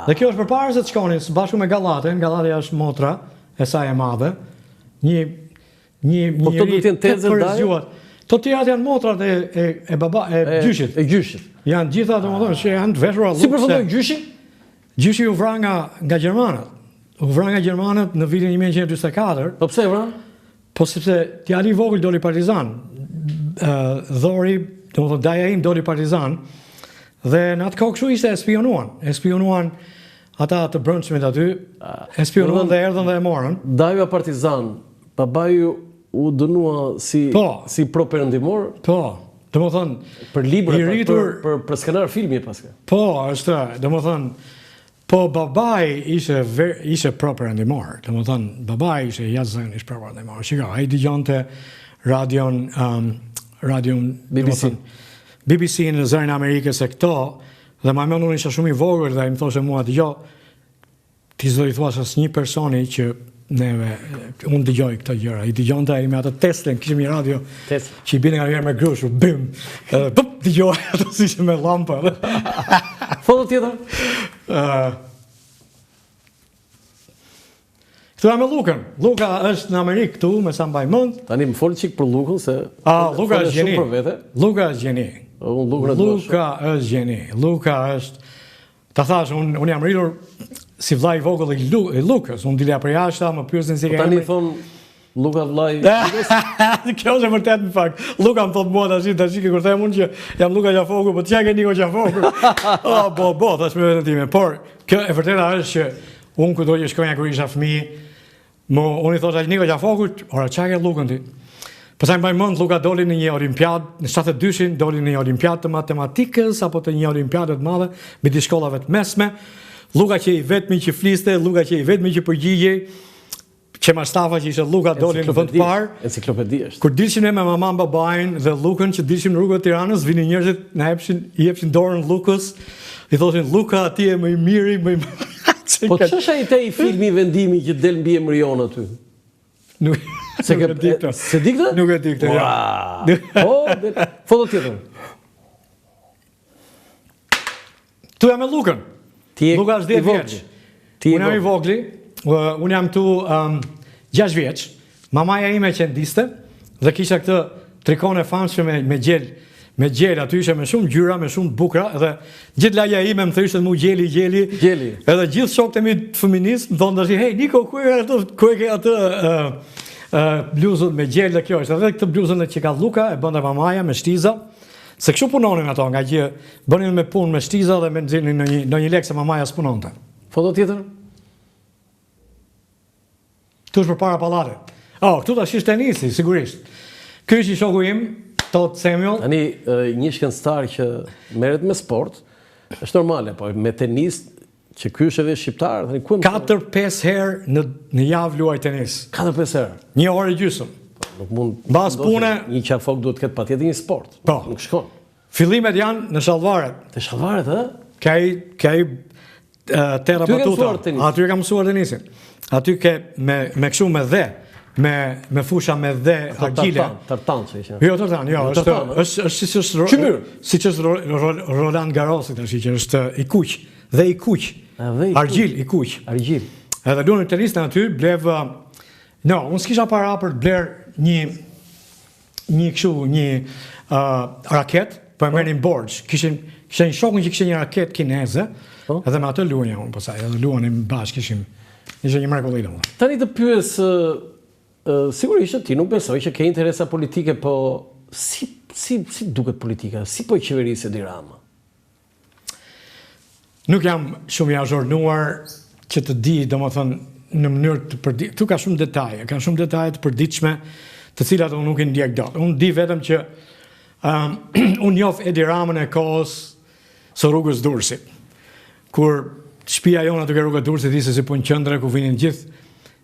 Dhe kjo është përpara se të shkonin bashkë me Gallaten. Gallatja është motra e saj e madhe. Një po këto duhet të jenë tezë ndaj. To tjerat janë motrat e gjyshit. E gjyshit. Janë gjitha domethënë që janë të veshura Si përfundoi gjyshi? Gjyshi u vra nga gjermanët. U vra nga gjermanët në vitin 1944. Po pse vra? Po sepse djali i vogël doli partizan. Dhori, domethënë daja im doli partizan. Dhe në atë kohë kështu ishte espionuan ata të brendshmit aty. Espionuan dhe erdhën dhe e morën. Daja partizan, babaju u dënua si pro-perëndimor? Po, domethënë për libra, për skenar filmi paska. Po, është, domethënë po babai ishte pro-perëndimor. Domethënë babai ishte jashtëzakonisht pro-perëndimor. Shiko, ai dëgjonte radion BBC në zërin e Amerikës e këto, dhe ma mëndu isha shumë i vogël dhe i më thoshe mua dëgjoj, ti s'do i thuash asnjë personi që unë dëgjoj këto gjëra. I dëgjonte ai me atë Teslën, kishim një radio që i binte nga njerë me grushu, bim, edhe dëgjoj ato si ishte me lampa. Foto tjetër? Këtu jam me Lukën. Luka është në Amerikë këtu, me sa mbaj mend. Tani më fol çik për Lukën se Luka është gjeni. Luka është gjeni. Luka është gjeni. Luka është, ta thash, unë jam rritur si vllai i vogël i Lukës. Unë dilja për jashtë, më pyesin si kemi. Tani thon Luka vllai. Kjo është e vërtet në fakt. Luka më thot mua tash kur them unë që jam Luka Gjafoku, po çka ke Niko Gjafoku? Po, tash me veten time. Por kjo e vërteta është që unë kudo që shkoja kur isha fëmijë, unë i thosha Niko Gjafokut, ora çka ke Lukën ti? Pastaj mbaj mend Luka doli në një olimpиад, në 72-shin doli në një olimpиад të matematikës apo të një olimpiade të madhe midis shkollave të mesme. Luka që i vetmi që fliste, Luka që i vetmi që përgjigjej, që Mastafa që ishte Luka doli në vend të parë. Enciklopedi është. Kur dilshim ne me maman, babain dhe Lukën që dilshim në rrugët e Tiranës, vinin njerëzit na i jepshin dorën Lukës, i thoshin Luka ti je më i miri, më i Po ç'është ai te i filmi Vendimi që del mbi emrion aty? Se di këtë? Nuk e di këtë. Po, foto tjetër. Tu jam me Lukën. Luka është 10 vjeç. Unë jam i vogli, unë jam tu 6 vjeç. Mamaja ime qendiste dhe kisha këtë trikon e famshme me gjel. Me gjel, aty ishe me shumë gjyra, me shumë bukra, dhe gjithë lagja ime më thërishtë mu gjeli. Edhe gjithë shokët e mi fëminist më thonë dhe hej, Niko, ku e ke atë bluzën me gjel dhe kjo është. Edhe këtë bluzën që ka Luka e bënda mamaja me shtiza, se kështu punonin ato, nga që bënin me punë me shtiza dhe me nëzirnin në një lekë se mamaja s'punonte. Foto tjetër? Këtu është për para palatit. Këtu ta shish tenisi, sigurisht. Ky është i shoku im, Tot Samuel. Tani një shkencëtar që merret me sport, është normale, po me tenis që ky është edhe shqiptar, tani ku 4-5 herë në javë luaj tenis. 4-5 herë. Një orë gjysmë. Nuk mund. Mbas pune, një qafok duhet të ketë patjetër një sport. Po. Nuk shkon. Fillimet janë në Shallvaret. Te Shallvaret, ë? Ka terra batuta. Aty e kam mësuar tenisin. Aty ke me kështu me dhe. me fusha me dhe argjile. Tartan që ishe. Jo, tartan, jo, siç është Roland Garrosi tash që është i kuq, dhe i kuq. Argjil i kuq. Argjil. Edhe lunë tenista aty blev unë s'kisha para për të bler një raket, po e merrnin borxh. Kishin shokun që kishte një raket kineze, edhe me atë luanja unë pastaj, edhe luanim bashkë ishte një mrekulli domosdoshmë. Tani të pyes sigurisht ti nuk besoj që ke interesa politike, po si duket politika? Si po i qeverisë Edi Rama? Nuk jam shumë i azhurnuar që të di, domethënë, në mënyrë të përditshme. Tu ka shumë detaje të përditshme, të cilat unë nuk i ndjek dot. Unë di vetëm që unë njoh Edi Ramën e kohës së rrugës Durrësit. Kur shtëpia jona aty ke rruga Durrësit ishte si punë qendre ku vinin gjithë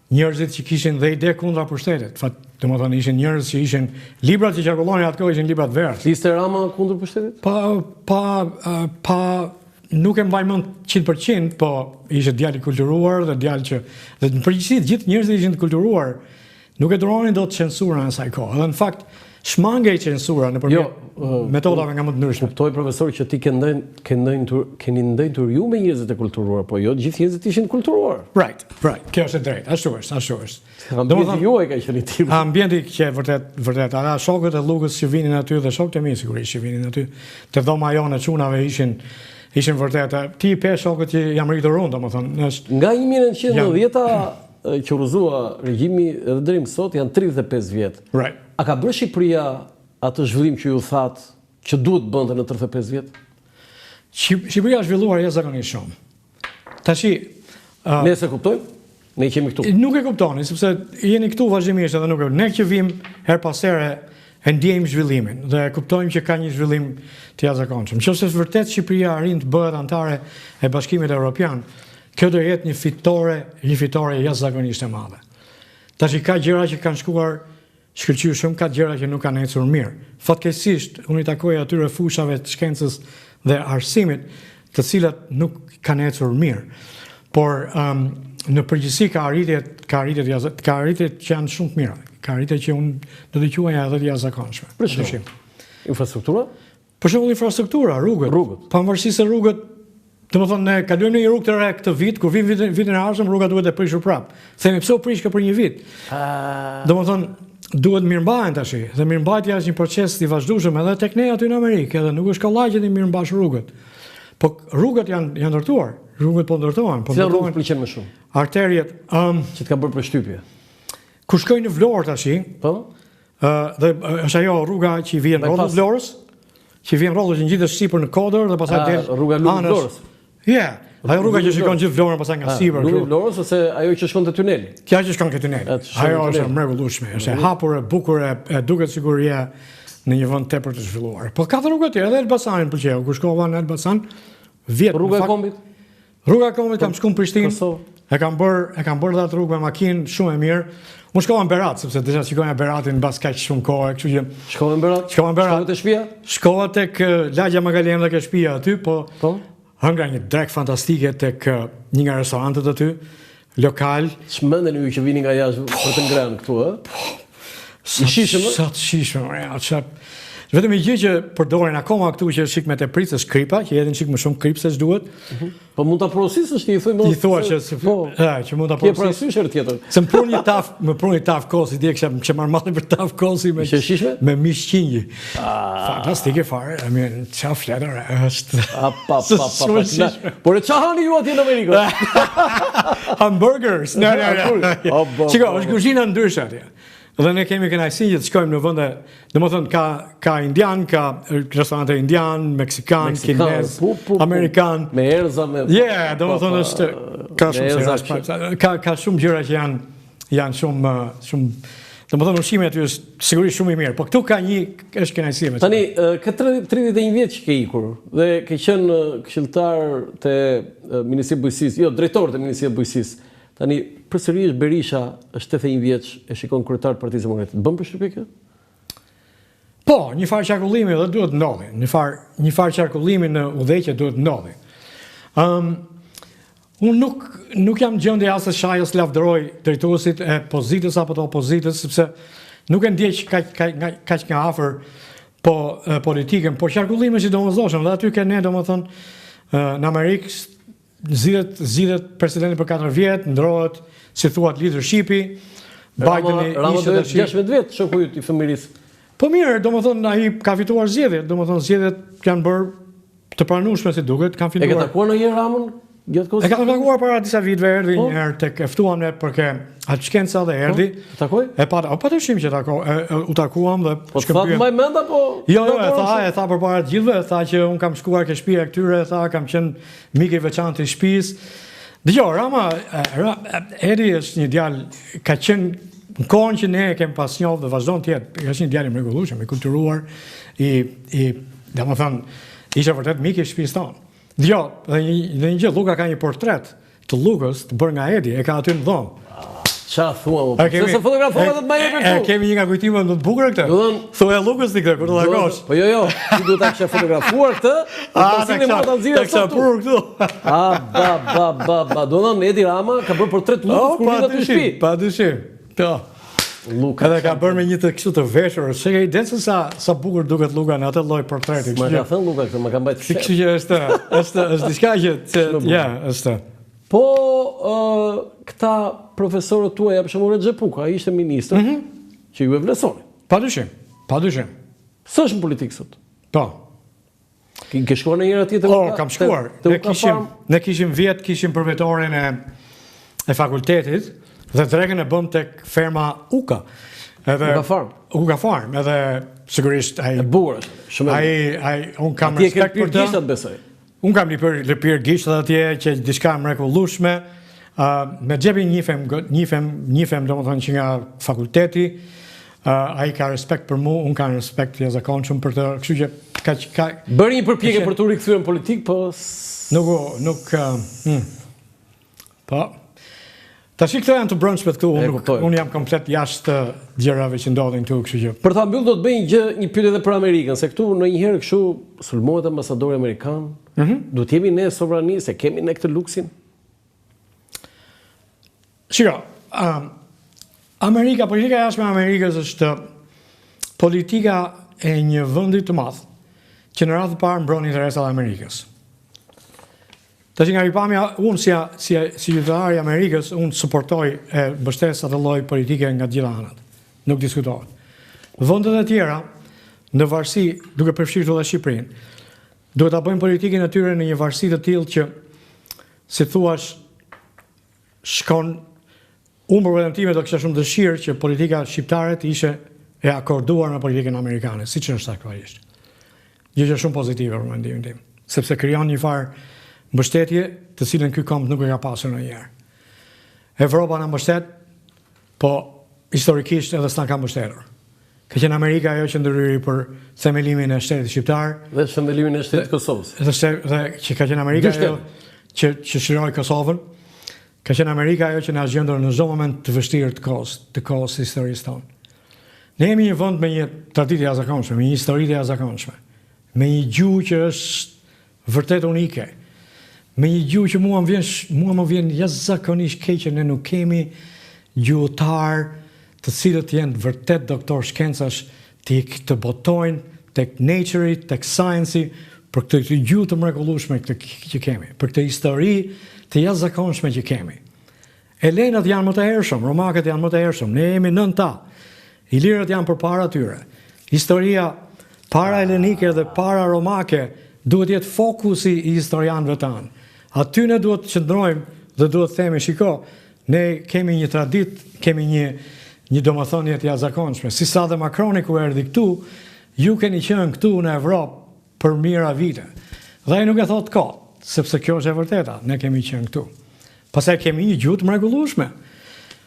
njerëzit që kishin dhe ide kundra pushtetit. Domethënë ishin njerëz që ishin librat që qarkullonin atë kohë ishin libra të verdh. Ishte Rama kundër pushtetit? Pa nuk e mbaj mend 100%, po ishte djalë i kulturuar dhe djalë që dhe në përgjithësi gjithë njerëzit ishin të kulturuar. Nuk e duronin dot censurën e asaj kohe. Dhe në fakt shmangej censura nëpërmjet metodave nga më të ndryshme. Kuptoj profesor që ti keni ndëjtur ju me njerëzit e kulturuar, po jo gjithë njerëzit ishin kulturuar. Right. Kjo është e drejtë. Ashtu është. Ambienti juaj ka qenë i tillë. Ambienti që vërtet ata shokët e Llugës që vinin aty dhe shokët e mi sigurisht që vinin aty te dhoma jone çunave ishin vërtet ti pe shokët që jam rritur unë, domethënë, nga 1990-ta që urrëzua regjimi edhe deri më sot janë 35 vjet. Right. A ka bërë Shqipëria atë zhvillim që ju thatë që duhet bënte në 35 vjet? Shqipëria është zhvilluar jashtëzakonisht shumë. Tashi ne se kuptojmë? Ne kemi këtu. Nuk e kuptoni, sepse jeni këtu vazhdimisht edhe nuk e. Ne që vim her pas here e ndjejmë zhvillimin dhe kuptojmë që ka një zhvillim të jashtëzakonshëm. Nëse vërtet Shqipëria arrin të bëhet antare e Bashkimit Evropian, kjo do jetë një fitore jashtëzakonisht e madhe. Tash ka gjëra që kanë shkuar shkëlqyeshëm, ka gjëra që nuk kanë ecur mirë. Fatkeqësisht, unë i takoj atyre fushave të shkencës dhe arsimit, të cilat nuk kanë ecur mirë. Por në përgjithësi ka arritje që janë shumë të mira. Ka arritje që unë do të quaja edhe të jashtëzakonshme. Për shembull, infrastruktura? Për shembull infrastruktura, rrugët. Pavarësisht se rrugët, domethënë ne kalojmë në një rrugë të re këtë vit, kur vim vitin e ardhshëm, rruga duhet të prishur prapë. Themi pse u prish për një vit. Domethënë duhet mirëmbahen tash. Dhe mirëmbajtja është një proces i vazhdueshëm edhe tek ne aty në Amerikë, edhe nuk është kollaj që të mirëmbash rrugët. Po rrugët janë ndërtuar. Rrugët po ndërtohen, Cilat rrugë pëlqen më shumë? Arteriet që të ka bërë përshtypje. Kur shkoj në Vlorë tash, po? Dhe është ajo rruga që vjen rreth Vlorës, që vjen rreth që ngjitet sipër në Kodër dhe pastaj del rruga Lulë Vlorës. Ajo rruga që shikon gjithë Vlorën pastaj nga sipër. Lulë Vlorës ose ajo që shkon te tuneli? Kjo që shkon ke tuneli. Ajo është e mrekullueshme, është e hapur, e bukur, e duket sikur je në një vend tepër të zhvilluar. Po ka rruga tjetër, edhe Elbasanin pëlqeu. Kur shkova në Elbasan, vjet. Rruga e Kombit? Rruga e Kombit kam shkuar në Prishtinë. E kam bërë atë rrugë me makinë shumë e mirë. Unë shkova në Berat, sepse desha shikoja Beratin mbas kaq shumë kohë, kështu që shkova në Berat. Shkova te shtëpia? Shkova tek lagja Magalem dhe ke shtëpia aty, po hëngra një drek fantastike tek një nga restorantet aty, lokal. Çmenden ju që vini nga jashtë për të ngrënë këtu, ë? I shishëm? Sa të shishëm, vetëm një gjë që përdorin akoma këtu që shik me tepris është kripa, që jetin shik më shumë krip se ç'duhet. Po mund ta porosisësh ti, I thua që që mund ta porosisësh. Ke parasysh tjetër. Se më pruni taf kosi, di kisha marrë mallin për taf kosi me mish qingji. Fantastike fare, çfarë fletër është. Por çfarë hani ju atje në Amerikë? Hamburgers. Çiko, është kuzhina ndryshe atje. Dhe ne kemi kënaqësinë që të shkojmë në vende, domethënë ka indian, ka restorante indian, meksikan, kinez, amerikan, me erza me. Domethënë është ka shumë ka shumë gjëra që janë shumë domethënë ushqimi aty është sigurisht shumë i mirë, po këtu ka është kënaqësi me. Tani ka 31 vjet që ke ikur dhe ke qenë këshilltar te Ministria e Bujqësisë, jo, drejtor te Ministria e Bujqësisë. Tani, përsëri Berisha është 81 vjeç e shikon kryetar të Partisë Demokratike. Bën përshtypje kjo? Po, një farë qarkullimi edhe duhet ndodhi. Një farë qarkullimi në udhëheqje duhet ndodhi. Unë nuk jam gjendje as të shajës lavdëroj drejtuesit e pozitës apo të opozitës, sepse nuk e ndjej kaq nga afër politikën, po qarkullimet që domosdoshëm, dhe aty ke ne domethënë në Amerikë zgjidhet presidenti për 4 vjet, ndrohet si thuat leadershipi, Bideni ishte tash 16 vjet shoku i fëmirisë. Po mirë, domethënë ai ka fituar zgjedhjet, domethënë zgjedhjet kanë bërë të pranueshme si duket, kanë E ke fituar. takuar ndonjëherë Ramën gjatë kohës? E kam takuar para disa viteve, erdhi një herë tek e ftuam ne për ke atë shkenca dhe erdhi. Takoj? E pa, po të shim që u takuam dhe Po të thatë mbaj mend apo? Jo, e tha përpara të gjithëve, tha që un kam shkuar ke shtëpia e këtyre, tha kam qenë mik i veçantë i shtëpisë. Dgjoj, Rama Edi është një djalë ka qenë në kohën që ne e kemi pas njohur dhe vazhdon të jetë, është një djalë i mrekullueshëm, i kulturuar, domethënë ishte vërtet mik i shtëpisë tonë. Dgjoj, dhe një gjë, Luka ka një portret të Lukës të bërë nga Edi, e ka aty në dhomë. Qa thua më? Se fotografove dhe të më jepë këtu. Kemi një nga kujtime më të bukura këtë. Thuaj Lukës ti këtë, kur të takosh. Po jo, ti duhet ta kishe fotografuar këtë. Ta kisha pur këtu. Do të Edi Rama ka bërë portret Lukës kur vjen aty në shtëpi. Padyshim. Po. Luka. Edhe ka bërë me një të kështu të veshur, se ke ide se sa bukur duket Luka në atë lloj portreti. Më ka thënë Luka këtë, më ka mbajtur. Kështu që është diçka që ja, është. Po këta profesorët tuaj, për shembull Rexhe Puka, ai ishte ministër, që ju e vlerësoni. Padyshim. S'është në politikë sot. Po. Ke shkuar ndonjëherë atje te? Kam shkuar. Ne kishim përvetorin e fakultetit dhe drekën e bëm tek ferma Uka. Uka Farm. Edhe sigurisht ai e bukur është. Shumë ai un kam respekt për të. Besoj. Un kam lëpir gishtat atje që diçka mrekullueshme. Me xhepin njifem domethënë që nga fakulteti, ai ka respekt për mua, un kam respekt të jashtëzakonshëm për të, kështu që ka bëri një përpjekje për të rikthyer në politik, po nuk po. Tash këto janë të brendshme këtu, unë jam komplet jashtë gjërave që ndodhin këtu, kështu që. Për ta mbyll do të bëj një pyetje edhe për Amerikën, se këtu ndonjëherë kështu sulmohet ambasadori amerikan. Duhet jemi ne sovranistë, kemi ne këtë luksin? Shiko, politika jashtme e Amerikës është politika e një vendi të madh që në radhë të parë mbron interesat e Amerikës. Tash nga ripamja, unë si qytetar i Amerikës, unë suportoj e mbështes atë lloj politike nga gjitha anët. Nuk diskutohet. Vendet e tjera, në varësi, duke përfshirë edhe Shqipërinë, duhet ta bëjnë politikën e tyre në një varësi të tillë që, si thuaç, shkon. Unë për vetëm time do kisha shumë dëshirë që politika shqiptare të ishe e akorduar me politikën amerikane, siç është aktualisht. Gjë që shumë pozitive për mendimin tim, sepse krijon një farë mbështetje të cilën ky komp nuk e ka pasur ndonjëherë. Evropa na mbështet, po historikisht edhe s'na ka mbështetur. Ka qenë Amerika ajo që ndryri për themelimin e shtetit shqiptar dhe themelimin e shtetit Kosovës. Dhe që ka qenë Amerika ajo që shiroi Kosovën. Ka qenë Amerika ajo që na zgjendur në çdo moment të vështirë të kohës së historisë tonë. Ne jemi një vend me një traditë të jashtëzakonshme, me një histori të jashtëzakonshme, me një gjuhë që është vërtet unike, me një gjuhë që mua më vjen jashtëzakonisht keq që ne nuk kemi gjuhëtar të cilët janë vërtet doktor shkencash të botojnë tek nature, tek science, për këtë gjuhë të mrekullueshme që kemi, për këtë histori të jashtëzakonshme që kemi. Elenat janë më të hershëm, romakët janë më të hershëm, ne jemi nën ta. Ilirët janë përpara tyre. Historia para helenike dhe para romake duhet jetë fokusi i historianëve tanë. Aty ne duhet të qëndrojmë dhe duhet të themi, shiko, ne kemi një traditë, kemi një domethënie të jashtëzakonshme. Si sa dhe Macroni kur erdhi këtu, ju keni qenë këtu në Evropë për mijëra vite. Dhe ai nuk e thot kot, sepse kjo është e vërteta, ne kemi qenë këtu. Pastaj kemi një gjuhë të mrekullueshme.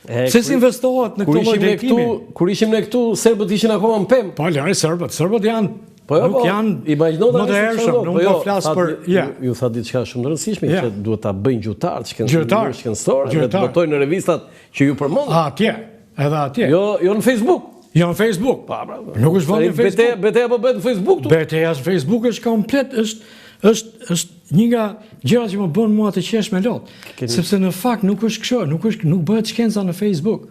Se s'investohet në këtë lloj drejtimi. Kur ishim ne këtu, serbët ishin akoma në pemë. Po, lëre serbët janë nuk janë më të hershëm, nuk po flas për ju tha diçka shumë të rëndësishme që duhet ta bëjnë gjuhëtar, shkencëtorë, dhe të botojnë në revistat që ju përmendën. Atje, edhe atje. Jo në Facebook. Jo në Facebook. Nuk është vënë në Facebook. Betejë apo bëhet në Facebook tu? Betejë në Facebook është komplet është një nga gjërat që më bën mua të qesh me lot, sepse në fakt nuk është kështu, nuk bëhet shkenca në Facebook.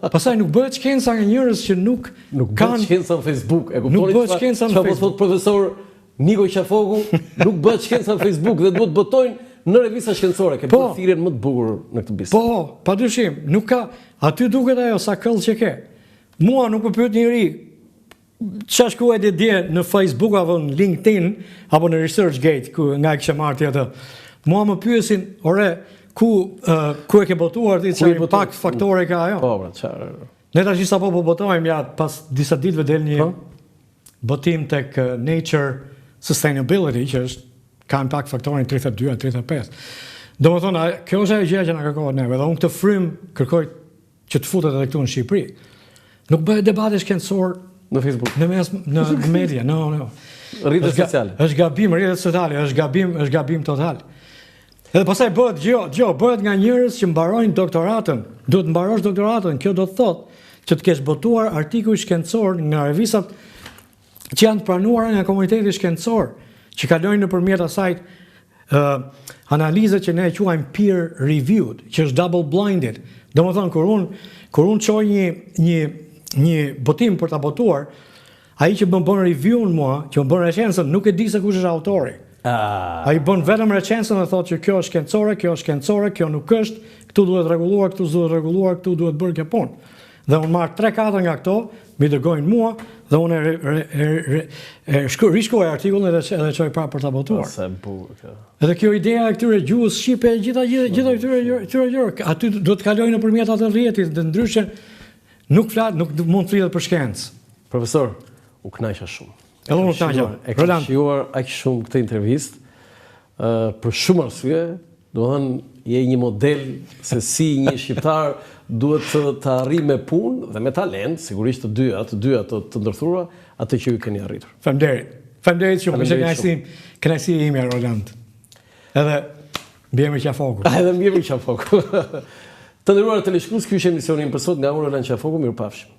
Pastaj nuk bëhet shkenca nga njerëz që nuk bëhet shkenca në Facebook. E kuptoni? Nuk bëhet shkenca në Facebook. Çfarë thot profesor Niko Qafoku, nuk bëhet shkenca në Facebook dhe duhet botojnë në revista shkencore. Ke bërë thirrjen më të bukur në këtë bisedë. Po, padyshim, nuk ka, aty duket ajo sa këll që ke. Mua nuk më pyet njëri çfarë shkruaj dje në Facebook apo në LinkedIn apo në ResearchGate nga e kisha marrë atë. Mua më pyesin, ore, ku e ke botuar ti, çfarë impakt faktore ka ajo? Po, pra, çfarë. Ne tash sapo po botojmë ja pas disa ditëve del një botim tek Nature Sustainability, që ka impakt faktorin 32-35. Domethënë, kjo është ajo gjë që na kërkohet neve, dhe unë këtë frym kërkoj që të futet edhe këtu në Shqipëri. Nuk bëhet debate shkencor në Facebook, në media, no. Rrjetet sociale. Është gabim, rrjetet sociale, është gabim total. Edhe pastaj bëhet nga njerëz që mbarojnë doktoratën. Duhet mbarosh doktoratën, kjo do të thotë që të kesh botuar artikuj shkencor nga revistat që janë të pranuara nga komuniteti shkencor, që kalojnë nëpërmjet asaj analize që ne e quajmë peer reviewed, që është double blinded. Domethënë kur unë çoj një botim për ta botuar, ai që më bën review-n mua, që më bën recension, nuk e di se kush është autori. Ai bën vetëm recension dhe thotë që kjo është shkencore, kjo nuk është, këtu duhet rregulluar, këtu duhet rregulluar, këtu duhet bërë kjo punë. Dhe unë marr 3-4 nga këto, mi dërgojnë mua dhe unë rishkruaj artikullin edhe çoj prapë për ta botuar. Sa bukur kjo. Edhe kjo ideja e këtyre gjuhës shqipe, gjitha këtyre gjëra, aty do të kalojnë nëpërmjet atë rrjetit, dhe ndryshe nuk mund të flitet për shkencë. Profesor, u kënaqa shumë. Edhe unë kënaqa. E kam shijuar aq shumë këtë intervistë për shumë arsye, domethënë je një model se si një shqiptar duhet të arrijë me punë dhe me talent, sigurisht të dyja të ndërthura, atë që ju keni arritur. Faleminderit shumë, ishte kënaqësi ime, Roland. Edhe mbiemri Qafoku. Edhe mbiemri Qafoku. Të nderuar teleshikues, ky është emisioni për sot nga unë Roland Qafoku, mirupafshim.